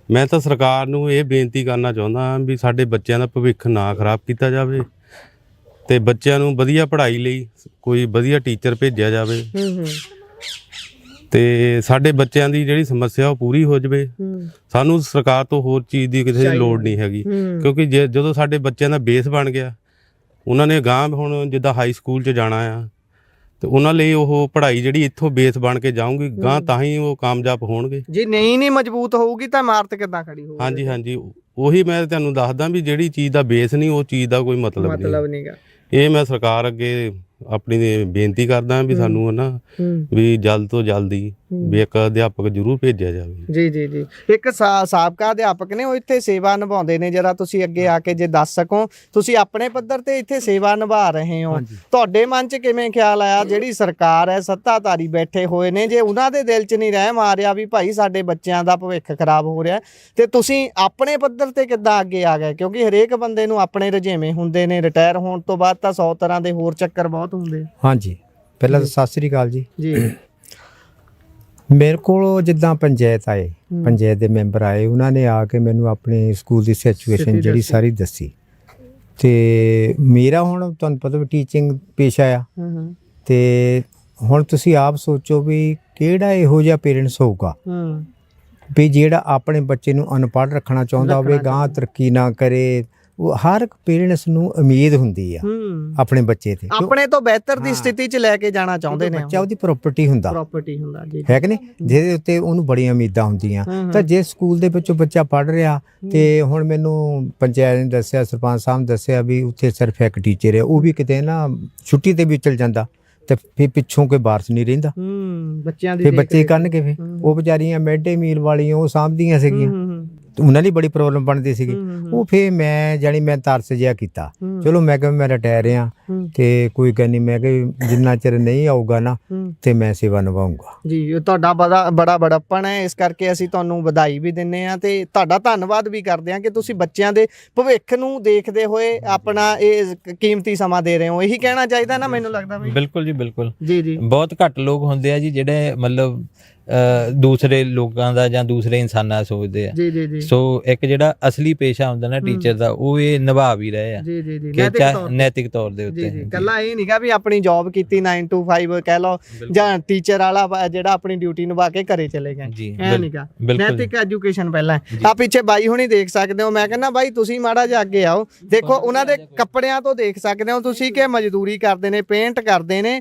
ਮੈਂ ਤਾਂ ਸਰਕਾਰ ਨੂੰ ਇਹ ਬੇਨਤੀ ਕਰਨਾ ਚਾਹੁੰਦਾ ਵੀ ਸਾਡੇ ਬੱਚਿਆਂ ਦਾ ਭਵਿੱਖ ਨਾ ਖਰਾਬ ਕੀਤਾ ਜਾਵੇ ਤੇ ਬੱਚਿਆਂ ਨੂੰ ਵਧੀਆ ਪੜ੍ਹਾਈ ਲਈ ਕੋਈ ਵਧੀਆ ਟੀਚਰ ਭੇਜਿਆ ਜਾਵੇ ਤੇ ਸਾਡੇ ਬੱਚਿਆਂ ਦੀ ਜਿਹੜੀ ਸਮੱਸਿਆ ਉਹ ਪੂਰੀ ਹੋ ਜਾਵੇ। ਸਾਨੂੰ ਸਰਕਾਰ ਤੋਂ ਹੋਰ ਚੀਜ਼ ਦੀ ਕਿਸੇ ਦੀ ਲੋੜ ਨਹੀਂ ਹੈਗੀ, ਕਿਉਂਕਿ ਜਦੋਂ ਸਾਡੇ ਬੱਚਿਆਂ ਦਾ ਬੇਸ ਬਣ ਗਿਆ, ਉਹਨਾਂ ਨੇ ਅਗਾਂਹ ਹੁਣ ਜਿੱਦਾਂ ਹਾਈ ਸਕੂਲ 'ਚ ਜਾਣਾ ਆ ਤੇ ਉਹਨਾਂ ਲਈ ਉਹ ਪੜ੍ਹਾਈ ਜਿਹੜੀ ਇੱਥੋਂ ਬੇਸ ਬਣ ਕੇ ਜਾਊਗੀ ਗਾਂ ਤਾਂ ਹੀ ਉਹ ਕਾਮਯਾਬ ਹੋਣਗੇ। ਜੇ ਨਹੀਂ ਮਜ਼ਬੂਤ ਹੋਊਗੀ ਤਾਂ ਇਮਾਰਤ ਕਿੱਦਾਂ ਖੜੀ ਹੋਊਗੀ? ਹਾਂਜੀ ਹਾਂਜੀ, ਉਹੀ ਮੈਂ ਤੁਹਾਨੂੰ ਦੱਸਦਾ ਵੀ ਜਿਹੜੀ ਚੀਜ਼ ਦਾ ਬੇਸ ਨਹੀਂ ਉਹ ਚੀਜ਼ ਦਾ ਕੋਈ ਮਤਲਬ ਨਹੀਂਗਾ। ਇਹ ਮੈਂ ਸਰਕਾਰ ਅੱਗੇ ਆਪਣੀ ਬੇਨਤੀ ਕਰਦਾ ਵੀ ਸਾਨੂੰ ਨਾ ਵੀ ਜਲਦ ਤੋਂ ਜਲਦੀ ਵੀ ਇੱਕ ਅਧਿਆਪਕ ਜ਼ਰੂਰ ਭੇਜਿਆ ਜਾਵੇ। ਜੀ ਜੀ ਜੀ, ਇੱਕ ਸਾਬਕਾ ਅਧਿਆਪਕ ਨੇ, ਉਹ ਇੱਥੇ ਸੇਵਾ ਨਿਭਾਉਂਦੇ ਨੇ, ਜਰਾ ਤੁਸੀਂ ਅੱਗੇ ਆ ਕੇ ਜੇ ਦੱਸ ਸਕੋ, ਤੁਸੀਂ ਆਪਣੇ ਪੱਧਰ ਤੇ ਇੱਥੇ ਸੇਵਾ ਨਿਭਾ ਰਹੇ ਹੋ, ਤੁਹਾਡੇ ਮਨ 'ਚ ਕਿਵੇਂ ਖਿਆਲ ਆਇਆ ਜਿਹੜੀ ਸਰਕਾਰ ਹੈ, ਸੱਤਾਧਾਰੀ ਬੈਠੇ ਹੋਏ ਨੇ, ਜੇ ਉਹਨਾਂ ਦੇ ਦਿਲ 'ਚ ਨਹੀਂ ਰਹਿ ਮਾਰਿਆ ਵੀ ਭਾਈ ਸਾਡੇ ਬੱਚਿਆਂ ਦਾ ਭਵਿੱਖ ਖਰਾਬ ਹੋ ਰਿਹਾ, ਤੇ ਤੁਸੀਂ ਆਪਣੇ ਪੱਧਰ ਤੇ ਕਿੱਦਾਂ ਅੱਗੇ ਆ ਗਏ? ਕਿਉਂਕਿ ਹਰੇਕ ਬੰਦੇ ਨੂੰ ਆਪਣੇ ਰੁਝੇਵੇਂ ਹੁੰਦੇ ਨੇ, ਰਿਟਾਇਰ ਹੋਣ ਤੋਂ ਬਾਅਦ ਤਾਂ 100 ਤਰ੍ਹਾਂ ਦੇ ਹੋਰ ਚੱਕਰ ਬਹੁਤ ਹੁੰਦੇ। ਹਾਂਜੀ, ਪਹਿਲਾਂ ਤਾਂ ਸਤਿ ਸ੍ਰੀ ਅਕਾਲ ਜੀ। ਜੀ, ਮੇਰੇ ਕੋਲ ਜਿੱਦਾਂ ਪੰਚਾਇਤ ਆਏ, ਪੰਚਾਇਤ ਦੇ ਮੈਂਬਰ ਆਏ, ਉਹਨਾਂ ਨੇ ਆ ਕੇ ਮੈਨੂੰ ਆਪਣੇ ਸਕੂਲ ਦੀ ਸਿਚੁਏਸ਼ਨ ਜਿਹੜੀ ਸਾਰੀ ਦੱਸੀ, ਤੇ ਮੇਰਾ ਹੁਣ ਤੁਹਾਨੂੰ ਪਤਾ ਵੀ ਟੀਚਿੰਗ ਪੇਸ਼ਾ ਆ, ਤੇ ਹੁਣ ਤੁਸੀਂ ਆਪ ਸੋਚੋ ਵੀ ਕਿਹੜਾ ਇਹੋ ਜਿਹਾ ਪੇਰੈਂਟਸ ਹੋਊਗਾ ਵੀ ਜਿਹੜਾ ਆਪਣੇ ਬੱਚੇ ਨੂੰ ਅਨਪੜ੍ਹ ਰੱਖਣਾ ਚਾਹੁੰਦਾ ਹੋਵੇ, ਗਾਂ ਤਰੱਕੀ ਨਾ ਕਰੇ। ਉਹ ਹਰ ਇੱਕ ਪੇਰੈਂਟਸ ਨੂੰ ਉਮੀਦ ਹੁੰਦੀ ਆ ਆਪਣੇ ਬੱਚੇ ਤੇ, ਆਪਣੇ ਤੋਂ ਬਿਹਤਰ ਦੀ ਸਥਿਤੀ 'ਚ ਲੈ ਕੇ ਜਾਣਾ ਚਾਹੁੰਦੇ ਨੇ। ਬੱਚਾ ਉਹਦੀ ਪ੍ਰਾਪਰਟੀ ਹੁੰਦਾ ਜੀ, ਹੈ ਕਿ ਨਹੀਂ, ਜਿਹਦੇ ਉੱਤੇ ਉਹਨੂੰ ਬੜੀਆਂ ਉਮੀਦਾਂ ਹੁੰਦੀਆਂ। ਤਾਂ ਜੇ ਸਕੂਲ ਦੇ ਵਿੱਚੋਂ ਬੱਚਾ ਪੜ੍ਹ ਰਿਹਾ, ਤੇ ਹੁਣ ਮੈਨੂੰ ਪੰਚਾਇਤ ਨੇ ਦੱਸਿਆ, ਸਰਪੰਚ ਸਾਹਿਬ ਨੇ ਦੱਸਿਆ ਵੀ ਉੱਥੇ ਸਿਰਫ ਇੱਕ ਟੀਚਰ ਹੈ, ਉਹ ਵੀ ਕਿਤੇ ਨਾ ਛੁੱਟੀ ਤੇ ਵੀ ਚਲ ਜਾਂਦਾ, ਤੇ ਫਿਰ ਪਿੱਛੋਂ ਕੋਈ ਵਾਰਸ ਨਹੀਂ ਰਹਿੰਦਾ, ਬੱਚਿਆਂ ਦੀ ਫਿਰ ਬੱਚੇ ਕਰਨਗੇ, ਫਿਰ ਉਹ ਵਿਚਾਰੀਆਂ ਮਿਡ ਡੇ ਮੀਲ ਵਾਲੀਆਂ ਉਹ ਸਾਂਭਦੀਆਂ ਸੀਗੀਆਂ, ਉਹਨਾਂ ਲਈ ਬੜੀ ਪ੍ਰੋਬਲਮ ਬਣਦੀ ਸੀਗੀ। ਉਹ ਫਿਰ ਮੈਂ ਤਰਸ ਜਿਹਾ ਕੀਤਾ, ਚਲੋ ਮੈਂ ਕਿਹਾ ਮੈਂ ਰਿਟਾਇਰ ਆ, ਤੇ ਕੋਈ ਗੱਲ ਨਹੀਂ, ਮੈਂ ਕਿਹਾ ਜਿੰਨਾ ਚਿਰ ਨਹੀਂ ਆਊਗਾ ਨਾ ਤੇ ਮੈਂ ਸੇਵਾ ਨਿਭਾਊਂਗਾ ਜੀ। ਤੁਹਾਡਾ ਬੜਾ ਬੜਾਪਣ ਹੈ, ਇਸ ਕਰਕੇ ਅਸੀਂ ਤੁਹਾਨੂੰ ਵਧਾਈ ਵੀ ਦਿੰਦੇ ਆ, ਤੇ ਤੁਹਾਡਾ ਧੰਨਵਾਦ ਵੀ ਕਰਦੇ ਆ ਕਿ ਤੁਸੀਂ ਬੱਚਿਆਂ ਦੇ ਭਵਿੱਖ ਨੂੰ ਦੇਖਦੇ ਹੋਏ ਆਪਣਾ ਇਹ ਕੀਮਤੀ ਸਮਾਂ ਦੇ ਰਹੇ ਹੋ। ਇਹੀ ਕਹਿਣਾ ਚਾਹੀਦਾ ਨਾ, ਮੈਨੂੰ ਲੱਗਦਾ ਬਈ। ਬਿਲਕੁਲ ਜੀ, ਬਿਲਕੁਲ ਜੀ ਜੀ। ਬਹੁਤ ਘੱਟ ਲੋਕ ਹੁੰਦੇ ਆ ਜੀ ਜਿਹੜੇ ਮਤਲਬ ਦੂਸਰੇ ਲੋਕਾਂ ਦਾ ਜਾਂ ਦੂਸਰੇ ਇਨਸਾਨਾਂ ਦਾ ਸੋਚਦੇ ਆ। ਜੀ ਜੀ ਜੀ। ਸੋ ਇੱਕ ਜਿਹੜਾ ਅਸਲੀ ਪੇਸ਼ਾ ਹੁੰਦਾ ਨਾ ਟੀਚਰ ਦਾ, ਉਹ ਇਹ ਨਿਭਾ ਵੀ ਰਹੇ ਆ ਜੀ ਜੀ ਜੀ, ਨੈਤਿਕ ਤੌਰ ਦੇ ਉੱਤੇ। ਕੱਲਾ ਇਹ ਨਹੀਂਗਾ ਵੀ ਆਪਣੀ ਜੌਬ ਕੀਤੀ 9 to 5 ਕਹਿ ਲਓ, ਜਾਂ ਟੀਚਰ ਵਾਲਾ ਜਿਹੜਾ ਆਪਣੀ ਡਿਊਟੀ ਨਿਭਾ ਕੇ ਘਰੇ ਚਲੇ ਗਏ, ਐ ਨਹੀਂਗਾ। ਨੈਤਿਕ ਐਜੂਕੇਸ਼ਨ ਪਹਿਲਾਂ। ਆ ਪਿੱਛੇ ਬਾਈ ਹੁਣੀ ਦੇਖ ਸਕਦੇ ਹੋ, ਮੈਂ ਕਹਿੰਦਾ ਬਾਈ ਤੁਸੀਂ ਮਾੜਾ ਜਿਹਾ ਅੱਗੇ ਆਓ, ਦੇਖੋ ਉਹਨਾਂ ਦੇ ਕੱਪੜਿਆਂ ਤੋਂ ਦੇਖ ਸਕਦੇ ਹੋ ਤੁਸੀਂ ਕਿ ਮਜ਼ਦੂਰੀ ਕਰਦੇ ਨੇ, ਪੇਂਟ ਕਰਦੇ ਨੇ,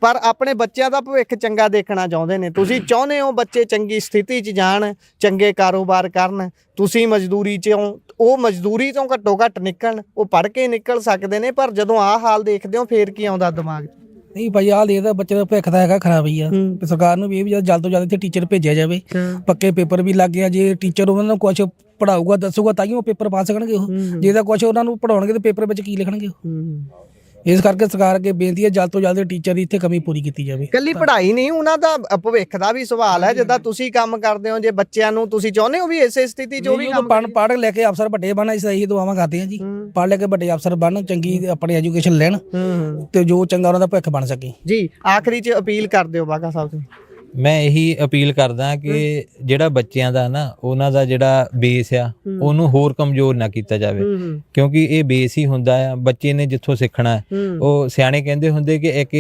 ਪਰ ਆਪਣੇ ਬੱਚਿਆਂ ਦਾ ਭਵਿੱਖ ਚੰਗਾ ਦੇਖਣਾ ਚਾਹੁੰਦੇ ਨੇ। ਤੁਸੀਂ ਚਾਹੁੰਦੇ ਹੋ ਬੱਚੇ ਚੰਗੀ ਸਥਿਤੀ 'ਚ ਜਾਣ, ਚੰਗੇ ਕਾਰੋਬਾਰ ਕਰਨ, ਤੁਸੀਂ ਮਜ਼ਦੂਰੀ 'ਚੋਂ, ਉਹ ਮਜ਼ਦੂਰੀ ਤੋਂ ਘੱਟੋ ਘੱਟ ਨਿਕਲਣ, ਉਹ ਪੜ੍ਹ ਕੇ ਨਿਕਲ ਸਕਦੇ ਨੇ, ਪਰ ਜਦੋਂ ਆਹ ਹਾਲ ਦੇਖਦੇ ਹੋ ਫੇਰ ਕੀ ਆਉਂਦਾ ਦਿਮਾਗ 'ਚ? ਨਹੀਂ ਭਾਈ, ਆਹ ਦੇਖਦਾ ਬੱਚੇ ਦਾ ਭਵਿੱਖ ਤਾਂ ਹੈਗਾ ਖਰਾਬ ਹੀ ਆ, ਤੇ ਸਰਕਾਰ ਨੂੰ ਵੀ ਇਹ ਵੀ ਜਲਦ ਤੋਂ ਜਲਦ ਇੱਥੇ ਟੀਚਰ ਭੇਜਿਆ ਜਾਵੇ, ਪੱਕੇ ਪੇਪਰ ਵੀ ਲੱਗ ਗਿਆ। ਜੇ ਟੀਚਰ ਉਹਨਾਂ ਨੂੰ ਕੁਝ ਪੜ੍ਹਾਊਗਾ ਦੱਸੂਗਾ ਤਾਂ ਹੀ ਉਹ ਪੇਪਰ ਪਾ ਸਕਣਗੇ, ਉਹ ਜੇ ਤਾਂ ਕੁਝ ਉਹਨਾਂ ਨੂੰ ਪੜ੍ਹਾਉਣਗੇ ਤੇ ਪੇਪਰ ਵਿੱਚ ਕੀ ਲਿਖਣਗੇ ਉਹ। ਇਸ ਕਰਕੇ ਸਰਕਾਰ ਅੱਗੇ ਬੇਨਤੀ ਹੈ ਜਲਦ ਤੋਂ ਜਲਦ ਟੀਚਰ ਦੀ ਇੱਥੇ ਕਮੀ ਪੂਰੀ ਕੀਤੀ ਜਾਵੇ। ਕੱਲੀ ਪੜ੍ਹਾਈ ਨਹੀਂ, ਉਹਨਾਂ ਦਾ ਭਵਿੱਖ ਦਾ ਵੀ ਸਵਾਲ ਹੈ। ਜਿੱਦਾਂ ਤੁਸੀਂ ਕੰਮ ਕਰਦੇ ਹੋ, ਜੇ ਬੱਚਿਆਂ ਨੂੰ ਤੁਸੀਂ ਚਾਹੁੰਦੇ ਹੋ ਵੀ ਇਸੇ ਸਥਿਤੀ 'ਚ ਉਹ ਵੀ ਪੜ੍ਹ ਲੈ ਕੇ ਅਫਸਰ ਵੱਡੇ ਬਣਨ, ਸਹੀ ਦੁਆਵਾਂ ਕਰਦੇ ਆ ਜੀ, ਪੜ੍ਹ ਲੈ ਕੇ ਵੱਡੇ ਅਫਸਰ ਬਣਨ, ਚੰਗੀ ਆਪਣੀ ਐਜੂਕੇਸ਼ਨ ਲੈਣ, ਤੇ ਜੋ ਚੰਗਾ ਉਹਨਾਂ ਦਾ ਭਵਿੱਖ ਬਣ ਸਕੇ। ਜੀ, ਆਖਰੀ 'ਚ ਅਪੀਲ ਕਰ ਦਿਓ ਬਾਘਾ ਸਾਹਿਬ ਤੋਂ। ਮੈਂ ਇਹੀ ਅਪੀਲ ਕਰਦਾ ਕਿ ਜਿਹੜਾ ਬੱਚਿਆਂ ਦਾ ਨਾ, ਉਹਨਾਂ ਦਾ ਜਿਹੜਾ ਬੇਸ ਆ, ਉਹਨੂੰ ਹੋਰ ਕਮਜ਼ੋਰ ਨਾ ਕੀਤਾ ਜਾਵੇ, ਕਿਉਂਕਿ ਇਹ ਬੇਸ ਹੀ ਹੁੰਦਾ ਆ। ਬੱਚੇ ਨੇ ਜਿੱਥੋਂ ਸਿੱਖਣਾ, ਉਹ ਸਿਆਣੇ ਕਹਿੰਦੇ ਹੁੰਦੇ ਕਿ ਇੱਕ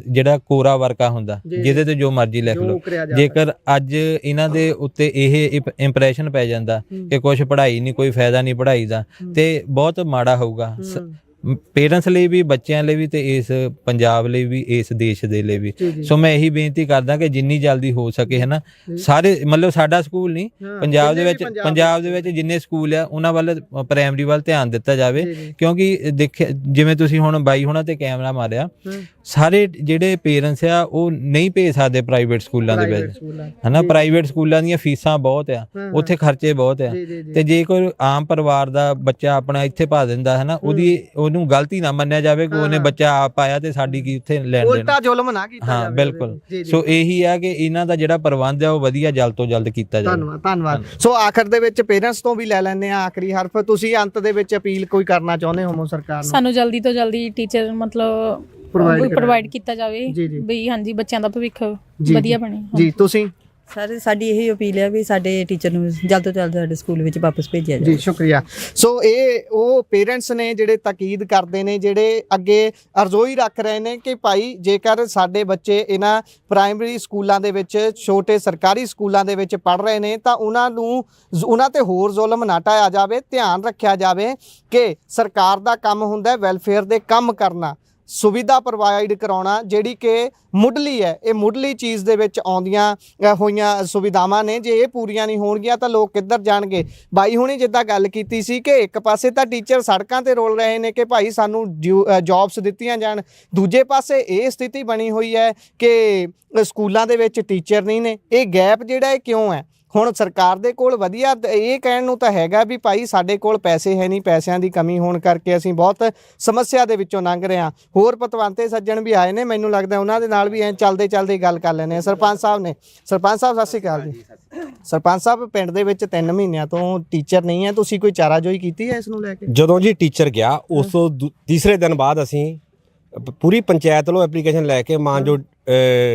ਜਿਹੜਾ ਕੋਰਾ ਵਰਕਾ ਹੁੰਦਾ, ਜਿਹਦੇ ਤੇ ਜੋ ਮਰਜ਼ੀ ਲਿਖ ਲਓ। ਜੇਕਰ ਅੱਜ ਇਹਨਾਂ ਦੇ ਉੱਤੇ ਇਹ ਇੰਪ੍ਰੈਸ਼ਨ ਪੈ ਜਾਂਦਾ ਕਿ ਕੁਝ ਪੜ੍ਹਾਈ ਨਹੀਂ, ਕੋਈ ਫਾਇਦਾ ਨਹੀਂ ਪੜ੍ਹਾਈ ਦਾ, ਤੇ ਬਹੁਤ ਮਾੜਾ ਹੋਊਗਾ ਪੇਰੈਂਟਸ ਲਈ ਵੀ, ਬੱਚਿਆਂ ਲਈ ਵੀ, ਤੇ ਇਸ ਪੰਜਾਬ ਲਈ ਵੀ, ਇਸ ਦੇਸ਼ ਦੇ ਲਈ ਵੀ। ਸੋ ਮੈਂ ਇਹੀ ਬੇਨਤੀ ਕਰਦਾ ਕਿ ਜਿੰਨੀ ਜਲਦੀ ਹੋ ਸਕੇ, ਹੈ ਨਾ, ਸਾਰੇ ਮਤਲਬ ਸਾਡਾ ਸਕੂਲ ਨਹੀਂ, ਪੰਜਾਬ ਦੇ ਵਿੱਚ ਜਿੰਨੇ ਸਕੂਲ ਆ ਉਹਨਾਂ ਵੱਲ, ਪ੍ਰਾਇਮਰੀ ਵੱਲ ਧਿਆਨ ਦਿੱਤਾ ਜਾਵੇ, ਕਿਉਂਕਿ ਦੇਖਿਆ ਜਿਵੇਂ ਤੁਸੀਂ ਹੁਣ ਬਾਈ ਹੋਣਾ ਤੇ ਕੈਮਰਾ ਮਾਰਿਆ, ਸਾਰੇ ਜਿਹੜੇ ਪੇਰੈਂਟਸ ਆ ਉਹ ਨਹੀਂ ਭੇਜ ਸਕਦੇ ਪ੍ਰਾਈਵੇਟ ਸਕੂਲਾਂ ਦੇ ਵਿੱਚ, ਹੈ ਨਾ। ਪ੍ਰਾਈਵੇਟ ਸਕੂਲਾਂ ਦੀਆਂ ਫੀਸਾਂ ਬਹੁਤ ਆ, ਉੱਥੇ ਖਰਚੇ ਬਹੁਤ ਆ, ਤੇ ਜੇ ਕੋਈ ਆਮ ਪਰਿਵਾਰ ਦਾ ਬੱਚਾ ਆਪਣਾ ਇੱਥੇ ਪਾ ਦਿੰਦਾ, ਹੈ ਨਾ, ਉਹਨੂੰ ਗਲਤੀ ਨਾ ਮੰਨਿਆ ਜਾਵੇ ਕਿ ਉਹਨੇ ਬੱਚਾ ਆਪ ਪਾਇਆ ਤੇ ਸਾਡੀ ਕੀ ਉੱਥੇ ਲੈਣ ਦੇਣ, ਉਲਟਾ ਜ਼ੁਲਮ ਨਾ ਕੀਤਾ ਜਾਵੇ। ਹਾਂ ਬਿਲਕੁਲ। ਸੋ ਇਹੀ ਆ ਕਿ ਇਹਨਾਂ ਦਾ ਜਿਹੜਾ ਪ੍ਰਬੰਧ ਆ ਉਹ ਵਧੀਆ ਜਲਦ ਤੋਂ ਜਲਦ ਕੀਤਾ ਜਾਵੇ। ਧੰਨਵਾਦ। ਸੋ ਆਖਰ ਦੇ ਵਿੱਚ ਪੇਰੈਂਟਸ ਤੋਂ ਵੀ ਲੈ ਲੈਂਦੇ ਆ ਆਖਰੀ ਹਰਫ, ਤੁਸੀਂ ਅੰਤ ਦੇ ਵਿੱਚ ਅਪੀਲ ਕੋਈ ਕਰਨਾ ਚਾਹੁੰਦੇ ਹੋ ਸਰਕਾਰ ਨੂੰ? ਸਾਨੂੰ ਜਲਦੀ ਤੋਂ ਜਲਦੀ ਟੀਚਰ ਮਤਲਬ ਪ੍ਰੋਵਾਈਡ ਕੀਤਾ ਜਾਵੇ, ਬਈ ਹਾਂਜੀ ਬੱਚਿਆਂ ਦਾ ਭਵਿੱਖ ਵਧੀਆ ਬਣੇ। ਜੀ, ਤੁਸੀਂ? ਸਰ ਸਾਡੀ ਇਹੀ ਅਪੀਲ ਹੈ ਵੀ ਸਾਡੇ ਟੀਚਰ ਨੂੰ ਜਲਦ ਤੋਂ ਜਲਦ ਸਾਡੇ ਸਕੂਲ ਵਿੱਚ ਵਾਪਸ ਭੇਜਿਆ ਜਾਵੇ। ਜੀ, ਸ਼ੁਕਰੀਆ। ਸੋ ਇਹ ਉਹ ਪੇਰੈਂਟਸ ਨੇ ਜਿਹੜੇ ਤਾਕੀਦ ਕਰਦੇ ਨੇ, ਜਿਹੜੇ ਅੱਗੇ ਅਰਜ਼ੋਈ ਰੱਖ ਰਹੇ ਨੇ ਕਿ ਭਾਈ ਜੇਕਰ ਸਾਡੇ ਬੱਚੇ ਇਹਨਾਂ ਪ੍ਰਾਇਮਰੀ ਸਕੂਲਾਂ ਦੇ ਵਿੱਚ, ਛੋਟੇ ਸਰਕਾਰੀ ਸਕੂਲਾਂ ਦੇ ਵਿੱਚ ਪੜ੍ਹ ਰਹੇ ਨੇ, ਤਾਂ ਉਹਨਾਂ ਤੇ ਹੋਰ ਜ਼ੁਲਮ ਨਾ ਢਾਇਆ ਜਾਵੇ, ਧਿਆਨ ਰੱਖਿਆ ਜਾਵੇ ਕਿ ਸਰਕਾਰ ਦਾ ਕੰਮ ਹੁੰਦਾ ਵੈਲਫੇਅਰ ਦੇ ਕੰਮ ਕਰਨਾ। ਸੁਵਿਧਾ ਪ੍ਰੋਵਾਈਡ ਕਰਾਉਣਾ, ਜਿਹੜੀ ਕਿ ਮੁੱਢਲੀ ਹੈ। ਇਹ ਮੁੱਢਲੀ ਚੀਜ਼ ਦੇ ਵਿੱਚ ਆਉਂਦੀਆਂ ਹੋਈਆਂ ਸੁਵਿਧਾਵਾਂ ਨੇ। ਜੇ ਇਹ ਪੂਰੀਆਂ ਨਹੀਂ ਹੋਣਗੀਆਂ ਤਾਂ ਲੋਕ ਕਿੱਧਰ ਜਾਣਗੇ। ਬਾਈ ਹੁਣੀ ਜਿੱਦਾਂ ਗੱਲ ਕੀਤੀ ਸੀ ਕਿ ਇੱਕ ਪਾਸੇ ਤਾਂ ਟੀਚਰ ਸੜਕਾਂ ਤੇ ਰੋਲ ਰਹੇ ਨੇ ਕਿ ਭਾਈ ਸਾਨੂੰ ਜੌਬਸ ਦਿੱਤੀਆਂ ਜਾਣ, ਦੂਜੇ ਪਾਸੇ ਇਹ ਸਥਿਤੀ ਬਣੀ ਹੋਈ ਹੈ ਕਿ ਸਕੂਲਾਂ ਦੇ ਵਿੱਚ ਟੀਚਰ ਨਹੀਂ ਨੇ। ਇਹ ਗੈਪ ਜਿਹੜਾ ਇਹ ਕਿਉਂ ਹੈ? ਹੁਣ ਸਰਕਾਰ ਦੇ ਕੋਲ ਵਧੀਆ ਇਹ ਕਹਿਣ ਨੂੰ ਤਾਂ ਹੈਗਾ ਵੀ ਭਾਈ ਸਾਡੇ ਕੋਲ ਪੈਸੇ ਹੈ ਨਹੀਂ, ਪੈਸਿਆਂ ਦੀ ਕਮੀ ਹੋਣ ਕਰਕੇ ਅਸੀਂ ਬਹੁਤ ਸਮੱਸਿਆ ਦੇ ਵਿੱਚੋਂ ਲੰਘ ਰਹੇ ਹਾਂ। ਹੋਰ ਪਤਵੰਤੇ ਸੱਜਣ ਵੀ ਆਏ ਨੇ, ਮੈਨੂੰ ਲੱਗਦਾ ਉਹਨਾਂ ਦੇ ਨਾਲ ਵੀ ਐਂ ਚੱਲਦੇ ਗੱਲ ਕਰ ਲੈਂਦੇ ਹਾਂ। ਸਰਪੰਚ ਸਾਹਿਬ ਨੇ, ਸਰਪੰਚ ਸਾਹਿਬ ਸਤਿ ਸ਼੍ਰੀ ਅਕਾਲ ਜੀ। ਸਰਪੰਚ ਸਾਹਿਬ, ਪਿੰਡ ਦੇ ਵਿੱਚ 3 ਮਹੀਨਿਆਂ ਤੋਂ ਟੀਚਰ ਨਹੀਂ ਹੈ, ਤੁਸੀਂ ਕੋਈ ਚਾਰਾਜੋਈ ਕੀਤੀ ਹੈ ਇਸ ਨੂੰ ਲੈ ਕੇ? ਜਦੋਂ ਜੀ ਟੀਚਰ ਗਿਆ ਉਸ ਤੋਂ ਤੀਸਰੇ ਦਿਨ ਬਾਅਦ ਅਸੀਂ ਪੂਰੀ ਪੰਚਾਇਤ ਵੱਲੋਂ ਐਪਲੀਕੇਸ਼ਨ ਲੈ ਕੇ ਮਾਨਯੋਗ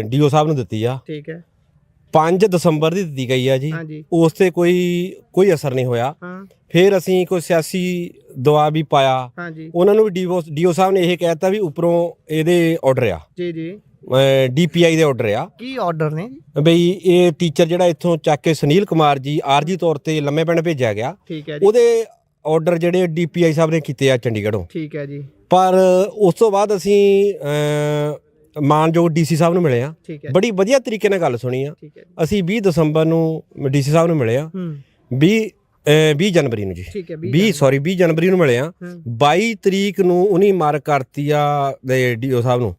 ਡੀਓ ਸਾਹਿਬ ਨੂੰ ਦਿੱਤੀ ਆ। ਠੀਕ ਹੈ। 5 ਦਸੰਬਰ ਦੀ ਦਿੱਤੀ ਗਈ ਆ ਜੀ। ਉਸ ਤੇ ਕੋਈ ਅਸਰ ਨਹੀਂ ਹੋਇਆ। ਫਿਰ ਅਸੀਂ ਕੋਈ ਸਿਆਸੀ ਦਬਾਅ ਵੀ ਪਾਇਆ, ਉਹਨਾਂ ਨੂੰ ਵੀ ਡੀਓ ਸਾਹਿਬ ਨੇ ਇਹ ਕਹਿਤਾ ਵੀ ਉੱਪਰੋਂ ਇਹਦੇ ਆਰਡਰ ਆ ਜੀ DPI ਦੇ ਆਰਡਰ ਆ। ਕੀ ਆਰਡਰ ਨੇ ਬਈ ਇਹ ਟੀਚਰ ਜਿਹੜਾ ਇੱਥੋਂ ਚੱਕ ਕੇ ਸੁਨੀਲ ਕੁਮਾਰ ਜੀ ਆਰਜੀ ਤੌਰ ਤੇ ਲੰਮੇ ਪਿੰਡ ਭੇਜਿਆ ਗਿਆ, ਉਹਦੇ ਆਰਡਰ ਜਿਹੜੇ DPI ਸਾਹਿਬ ਨੇ ਕੀਤੇ ਆ ਚੰਡੀਗੜ੍ਹੋਂ। ਠੀਕ ਹੈ ਜੀ। ਪਰ ਉਸ ਤੋਂ ਬਾਅਦ ਅਸੀਂ ਮਾਨਯੋਗ DC ਸਾਹਿਬ ਨੂੰ ਮਿਲੇ ਆ, ਬੜੀ ਵਧੀਆ ਤਰੀਕੇ ਨਾਲ ਗੱਲ ਸੁਣੀ ਆ। ਅਸੀਂ 20 ਦਸੰਬਰ ਨੂੰ DC ਸਾਹਿਬ ਨੂੰ ਮਿਲੇ ਆ, 20 ਜਨਵਰੀ ਨੂੰ ਜੀ 20 ਜਨਵਰੀ ਨੂੰ ਮਿਲੇ ਆ। 22 ਤਰੀਕ ਨੂੰ ਉਹਨੀ ਮਾਰਕ ਕਰਤੀ ਆ ਡੀਓ ਸਾਹਿਬ ਨੂੰ।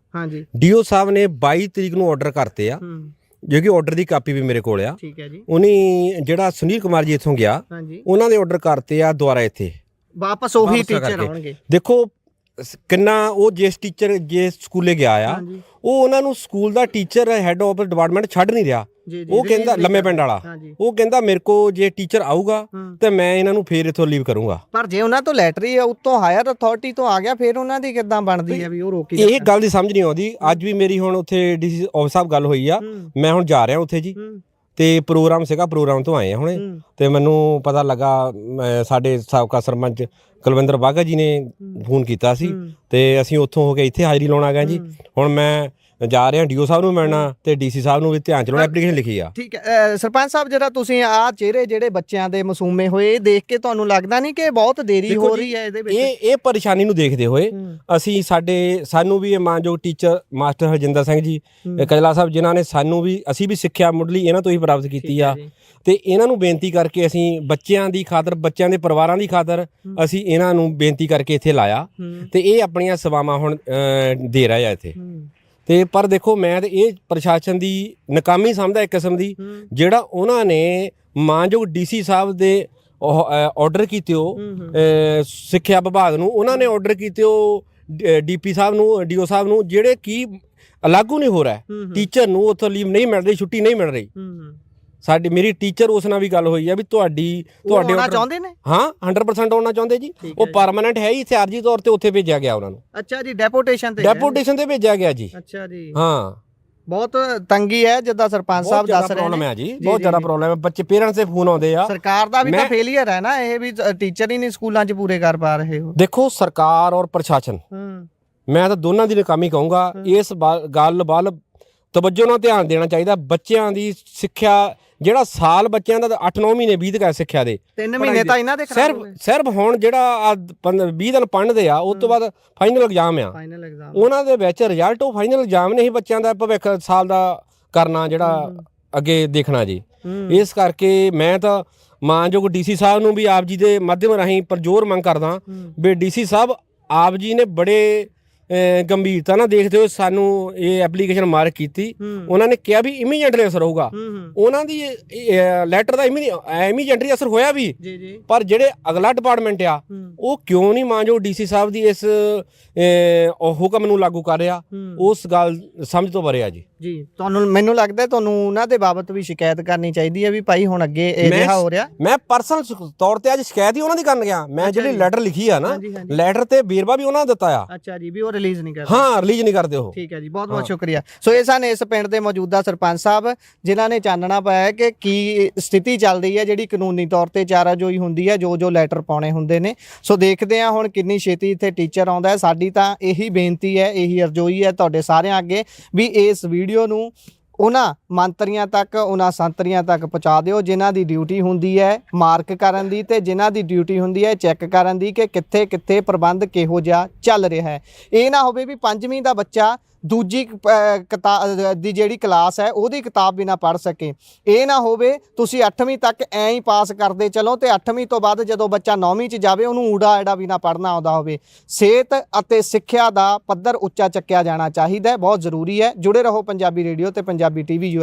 ਡੀਓ ਸਾਹਿਬ ਨੇ 22 ਤਰੀਕ ਨੂੰ ਆਰਡਰ ਕਰਤੇ ਆ, ਜੋ ਕਿ ਆਰਡਰ ਦੀ ਕਾਪੀ ਵੀ ਮੇਰੇ ਕੋਲ ਆ। ਉਹਨੀ ਜਿਹੜਾ ਸੁਨੀਲ ਕੁਮਾਰ ਜੀ ਇੱਥੋਂ ਗਿਆ, ਉਹਨਾਂ ਦੇ ਆਰਡਰ ਕਰਤੇ ਆ ਦੁਬਾਰਾ ਇੱਥੇ ਵਾਪਸ ਉਹੀ ਟੀਚਰ ਆਉਣਗੇ। ਦੇਖੋ ਕਿੰਨਾ ਉਹ ਜਿਸ ਸਕੂਲੇ ਗਿਆ ਆ, ਉਹ ਉਹਨਾਂ ਨੂੰ school the teacher head of department ਛੱਡ ਨਹੀਂ ਰਿਹਾ। ਉਹ ਕਹਿੰਦਾ ਲੰਮੇ ਪਿੰਡ ਵਾਲਾ, ਉਹ ਕਹਿੰਦਾ ਮੇਰੇ ਕੋ ਜੇ ਟੀਚਰ ਆਊਗਾ ਤੇ ਮੈਂ ਇਹਨਾਂ ਨੂੰ ਫੇਰ ਇੱਥੋਂ ਲੀਵ ਕਰੂੰਗਾ। ਪਰ ਜੇ ਉਹਨਾਂ ਤੋਂ ਲੈਟਰ ਹੀ ਉੱਤੋਂ ਹਾਇਰ ਅਥਾਰਟੀ ਤੋਂ ਆ ਗਿਆ, ਫਿਰ ਉਹਨਾਂ ਦੀ ਕਿੱਦਾਂ ਬਣਦੀ ਹੈ ਵੀ ਉਹ ਰੋਕੀ? ਇਹ ਗੱਲ ਦੀ ਸਮਝ ਨਹੀਂ ਆਉਂਦੀ। ਅੱਜ ਵੀ ਮੇਰੀ ਹੁਣ ਉੱਥੇ DC ਆਫਿਸ ਸਾਹਿਬ ਗੱਲ ਹੋਈ ਆ, ਮੈਂ ਹੁਣ ਜਾ ਰਿਹਾ ਉੱਥੇ ਜੀ, ਤੇ ਪ੍ਰੋਗਰਾਮ ਸੀਗਾ, ਪ੍ਰੋਗਰਾਮ ਤੋਂ ਆਏ ਆ ਹੁਣੇ, ਤੇ ਮੈਨੂੰ ਪਤਾ ਲੱਗਾ ਸਾਡੇ ਸਾਬਕਾ ਸਰਪੰਚ ਕੁਲਵਿੰਦਰ ਬਾਘਾ ਜੀ ਨੇ ਫੋਨ ਕੀਤਾ ਸੀ, ਤੇ ਅਸੀਂ ਉੱਥੋਂ ਹੋ ਕੇ ਇੱਥੇ ਹਾਜ਼ਰੀ ਲਾਉਣ ਆ ਗਏ ਜੀ। ਹੁਣ ਮੈਂ ਜਾ ਰਿਹਾ ਡੀਓ ਸਾਹਿਬ ਨੂੰ ਮਿਲਣਾ ਤੇ DC ਸਾਹਿਬ ਨੂੰ ਵੀ ਧਿਆਨ ਚ ਲਾਉਣਾ, ਐਪਲੀਕੇਸ਼ਨ ਲਿਖੀ ਆ। ਠੀਕ ਹੈ। ਸਰਪੰਚ ਸਾਹਿਬ, ਜਿਹੜਾ ਤੁਸੀਂ ਆਹ ਚਿਹਰੇ ਜਿਹੜੇ ਬੱਚਿਆਂ ਦੇ ਮਾਸੂਮੇ ਹੋਏ, ਇਹ ਦੇਖ ਕੇ ਤੁਹਾਨੂੰ ਲੱਗਦਾ ਨਹੀਂ ਕਿ ਬਹੁਤ ਦੇਰੀ ਹੋ ਰਹੀ ਹੈ ਇਹਦੇ ਵਿੱਚ? ਇਹ ਪਰੇਸ਼ਾਨੀ ਨੂੰ ਦੇਖਦੇ ਹੋਏ ਅਸੀਂ ਸਾਨੂੰ ਵੀ ਇਹ ਮਾਨਯੋਗ ਟੀਚਰ ਮਾਸਟਰ ਹਰਜਿੰਦਰ ਸਿੰਘ ਜੀ ਕਜਲਾ ਸਾਹਿਬ, ਜਿਨ੍ਹਾਂ ਨੇ ਅਸੀਂ ਵੀ ਸਿੱਖਿਆ ਮੁੱਢਲੀ ਇਹਨਾਂ ਤੋਂ ਹੀ ਪ੍ਰਾਪਤ ਕੀਤੀ ਆ, ਤੇ ਇਹਨਾਂ ਨੂੰ ਬੇਨਤੀ ਕਰਕੇ ਅਸੀਂ ਬੱਚਿਆਂ ਦੀ ਖਾਤਰ, ਬੱਚਿਆਂ ਦੇ ਪਰਿਵਾਰਾਂ ਦੀ ਖਾਤਰ ਅਸੀਂ ਇਹਨਾਂ ਨੂੰ ਬੇਨਤੀ ਕਰਕੇ ਇੱਥੇ ਲਾਇਆ, ਤੇ ਇਹ ਆਪਣੀਆਂ ਸੇਵਾਵਾਂ ਹੁਣ ਦੇ ਰਹੇ ਆ ਇੱਥੇ। ਤੇ ਪਰ ਦੇਖੋ, ਮੈਂ ਤੇ ਇਹ ਪ੍ਰਸ਼ਾਸਨ ਦੀ ਨਾਕਾਮੀ ਸਮਝਦਾ ਇੱਕ ਕਿਸਮ ਦੀ, ਜਿਹੜਾ ਉਹਨਾਂ ਨੇ ਮਾਨਯੋਗ DC ਸਾਹਿਬ ਦੇ ਆਰਡਰ ਕੀਤੇ, ਉਹ ਸਿੱਖਿਆ ਵਿਭਾਗ ਨੂੰ ਉਹਨਾਂ ਨੇ ਆਰਡਰ ਕੀਤੇ, ਉਹ DP ਸਾਹਿਬ ਨੂੰ, ਡੀਓ ਸਾਹਿਬ ਨੂੰ, ਜਿਹੜੇ ਕੀ ਲਾਗੂ ਨਹੀਂ ਹੋ ਰਿਹਾ। ਟੀਚਰ ਨੂੰ ਉੱਥੋਂ ਲੀਵ ਨਹੀਂ ਮਿਲ ਰਹੀ, ਛੁੱਟੀ ਨਹੀਂ ਮਿਲ ਰਹੀ। ਮੇਰੀ ਟੀਚਰ ਉਸ ਨਾਲ ਵੀ ਗੱਲ ਹੋਈ ਆ ਵੀ ਤੁਹਾਡੇ ਆਉਣਾ ਚਾਹੁੰਦੇ ਨੇ। ਹਾਂ, 100% ਆਉਣਾ ਚਾਹੁੰਦੇ ਜੀ। ਉਹ ਪਰਮਾਨੈਂਟ ਹੈ ਹੀ ਇੱਥੇ, ਆਰਜੀ ਤੌਰ ਤੇ ਉੱਥੇ ਭੇਜਿਆ ਗਿਆ ਉਹਨਾਂ ਨੂੰ। ਅੱਛਾ ਜੀ, ਡੈਪੂਟੇਸ਼ਨ ਤੇ ਭੇਜਿਆ ਗਿਆ ਜੀ। ਅੱਛਾ ਜੀ। ਹਾਂ, ਬਹੁਤ ਤੰਗੀ ਹੈ, ਜਿੱਦਾਂ ਸਰਪੰਚ ਸਾਹਿਬ ਦੱਸ ਰਹੇ ਨੇ ਜੀ, ਬਹੁਤ ਜ਼ਿਆਦਾ ਪ੍ਰੋਬਲਮ ਹੈ। ਬੱਚੇ ਪੇਰੈਂਟਸ ਦੇ ਫੋਨ ਆਉਂਦੇ ਆ। ਸਰਕਾਰ ਦਾ ਵੀ ਤਾਂ ਫੇਲੀਅਰ ਹੈ ਨਾ ਇਹ, ਵੀ ਟੀਚਰ ਹੀ ਨਹੀਂ ਸਕੂਲਾਂ 'ਚ ਪੂਰੇ ਕਰ ਪਾ ਰਹੇ ਹੋ। ਦੇਖੋ, ਸਰਕਾਰ ਔਰ ਪ੍ਰਸ਼ਾਸਨ, ਮੈਂ ਤਾਂ ਦੋਨਾਂ ਦੀ ਨਾਕਾਮੀ ਕਹੂੰਗਾ। ਇਸ ਗੱਲ ਵੱਲ ਤਵੱਜੋ ਨਾਲ ਧਿਆਨ ਦੇਣਾ ਚਾਹੀਦਾ। ਬੱਚਿਆਂ ਦੀ ਸਿੱਖਿਆ, ਜਿਹੜਾ ਸਾਲ ਬੱਚਿਆਂ ਦਾ 8-9 ਮਹੀਨੇ ਬੀਤ ਗਏ ਸਿੱਖਿਆ ਦੇ, 3 ਮਹੀਨੇ ਤਾਂ ਇਹਨਾਂ ਦੇ ਸਿਰਫ ਹੁਣ ਜਿਹੜਾ 20 ਦਿਨ ਪੜ੍ਹਦੇ ਆ, ਉਸ ਤੋਂ ਬਾਅਦ ਫਾਈਨਲ ਐਗਜ਼ਾਮ ਆ। ਉਹਨਾਂ ਦੇ ਵਿੱਚ ਰਿਜ਼ਲਟ ਉਹ ਫਾਈਨਲ ਐਗਜ਼ਾਮ ਨਹੀਂ, ਬੱਚਿਆਂ ਦਾ ਭਵਿੱਖ ਸਾਲ ਦਾ ਕਰਨਾ, ਜਿਹੜਾ ਅੱਗੇ ਦੇਖਣਾ ਜੀ। ਇਸ ਕਰਕੇ ਮੈਂ ਤਾਂ ਮਾਨਯੋਗ DC ਸਾਹਿਬ ਨੂੰ ਵੀ ਆਪ ਜੀ ਦੇ ਮਾਧਿਅਮ ਰਾਹੀਂ ਪਰਜੋਰ ਮੰਗ ਕਰਦਾ ਵੀ DC ਸਾਹਿਬ, ਆਪ ਜੀ ਨੇ ਬੜੇ ਗੰਭੀਰਤਾ ਨਾਲ ਦੇਖਦੇ ਹੋਏ ਸਾਨੂੰ ਇਹ ਐਪਲੀਕੇਸ਼ਨ ਮਾਰਕ ਕੀਤੀ। ਉਹਨਾਂ ਨੇ ਕਿਹਾ ਵੀ ਇਮੀਡੀਏਟਲੀ ਅਸਰ ਹੋਊਗਾ। ਉਹਨਾਂ ਦੀ ਲੈਟਰ ਦਾ ਇਮੀਡੀਏਟਲੀ ਅਸਰ ਹੋਇਆ ਵੀ, ਪਰ ਜਿਹੜੇ ਅਗਲਾ ਡਿਪਾਰਟਮੈਂਟ ਆ, ਉਹ ਕਿਉਂ ਨਹੀਂ ਮਾਨਯੋਗ DC ਸਾਹਿਬ ਦੀ ਇਸ ਹੁਕਮ ਨੂੰ ਲਾਗੂ ਕਰ ਰਿਹਾ, ਉਸ ਗੱਲ ਸਮਝ ਤੋਂ ਪਰੇ ਆ ਜੀ। ਮੈਨੂੰ ਲੱਗਦਾ ਤੁਹਾਨੂੰ ਉਹਨਾਂ ਦੇ ਬਾਬਤ ਵੀ ਸ਼ਿਕਾਇਤ ਕਰਨੀ ਚਾਹੀਦੀ ਹੈ ਵੀ ਭਾਈ ਹੁਣ ਅੱਗੇ ਇਹ ਜਿਹਾ ਹੋ ਰਿਹਾ। ਮੈਂ ਪਰਸਨਲ ਤੌਰ ਤੇ ਅੱਜ ਸ਼ਿਕਾਇਤ ਹੀ ਉਹਨਾਂ ਦੀ ਕਰਨ ਗਿਆ। ਮੈਂ ਜਿਹੜੀ ਲੈਟਰ ਲਿਖੀ ਆ ਨਾ, ਲੈਟਰ ਤੇ ਵੇਰਵਾ ਵੀ ਉਹਨਾਂ ਦਿੱਤਾ ਆ। ਅੱਛਾ ਜੀ, ਵੀ ਉਹ ਰਿਲੀਜ਼ ਨਹੀਂ ਕਰਦੇ। ਹਾਂ, ਰਿਲੀਜ਼ ਨਹੀਂ ਕਰਦੇ ਉਹ। ਠੀਕ ਹੈ ਜੀ, ਬਹੁਤ ਬਹੁਤ ਸ਼ੁਕਰੀਆ। ਸੋ ਇਹ ਸਨ ਇਸ ਪਿੰਡ ਦੇ ਮੌਜੂਦਾ ਸਰਪੰਚ ਸਾਹਿਬ, ਜਿਨ੍ਹਾਂ ਨੇ ਚਾਨਣਾ ਪਾਇਆ ਕਿ ਕੀ ਸਥਿਤੀ ਚੱਲ ਰਹੀ ਹੈ, ਜਿਹੜੀ ਕਾਨੂੰਨੀ ਤੌਰ ਤੇ ਚਾਰਾਜੋਈ ਹੁੰਦੀ ਹੈ, ਜੋ ਲੈਟਰ ਪਾਉਣੇ ਹੁੰਦੇ ਨੇ। ਸੋ ਦੇਖਦੇ ਹਾਂ ਹੁਣ ਕਿੰਨੀ ਛੇਤੀ ਇੱਥੇ ਟੀਚਰ ਆਉਂਦਾ ਹੈ। ਸਾਡੀ ਤਾਂ ਇਹੀ ਬੇਨਤੀ ਹੈ, ਇਹੀ ਅਰਜ਼ੋਈ ਹੈ ਤੁਹਾਡੇ ਸਾਰਿਆਂ ਅੱਗੇ ਵੀ ਇਸ ਵੀਡੀਓ ਨੂੰ ਉਹਨਾਂ ਮੰਤਰੀਆਂ ਤੱਕ, ਉਹਨਾਂ ਸੰਤਰੀਆਂ ਤੱਕ ਪਹੁੰਚਾ ਦਿਓ ਜਿਨ੍ਹਾਂ ਦੀ ਡਿਊਟੀ ਹੁੰਦੀ ਹੈ ਮਾਰਕ ਕਰਨ ਦੀ ਤੇ ਜਿਨ੍ਹਾਂ ਦੀ ਡਿਊਟੀ ਹੁੰਦੀ ਹੈ ਚੈੱਕ ਕਰਨ ਦੀ ਕਿ ਕਿੱਥੇ ਕਿੱਥੇ ਪ੍ਰਬੰਧ ਕਿਹੋ ਜਿਹਾ ਚੱਲ ਰਿਹਾ ਹੈ। ਇਹ ਨਾ ਹੋਵੇ ਵੀ 5ਵੀਂ ਦਾ ਬੱਚਾ ਦੂਜੀ ਕਿਤਾਬ ਦੀ ਜਿਹੜੀ ਕਲਾਸ ਹੈ ਉਹਦੀ ਕਿਤਾਬ ਵੀ ਨਾ ਪੜ੍ਹ ਸਕੇ। ਇਹ ਨਾ ਹੋਵੇ ਤੁਸੀਂ 8ਵੀਂ ਤੱਕ ਐਂ ਹੀ ਪਾਸ ਕਰਦੇ ਚਲੋ ਤੇ 8ਵੀਂ ਤੋਂ ਬਾਅਦ ਜਦੋਂ ਬੱਚਾ 9ਵੀਂ 'ਚ ਜਾਵੇ ਉਹਨੂੰ ਊੜਾ ਐੜਾ ਵੀ ਨਾ ਪੜ੍ਹਨਾ ਆਉਂਦਾ ਹੋਵੇ। ਸਿਹਤ ਅਤੇ ਸਿੱਖਿਆ ਦਾ ਪੱਧਰ ਉੱਚਾ ਚੱਕਿਆ ਜਾਣਾ ਚਾਹੀਦਾ ਹੈ, ਬਹੁਤ ਜ਼ਰੂਰੀ ਹੈ। ਜੁੜੇ ਰਹੋ ਪੰਜਾਬੀ ਰੇਡੀਓ ਤੇ ਪੰਜਾਬੀ TV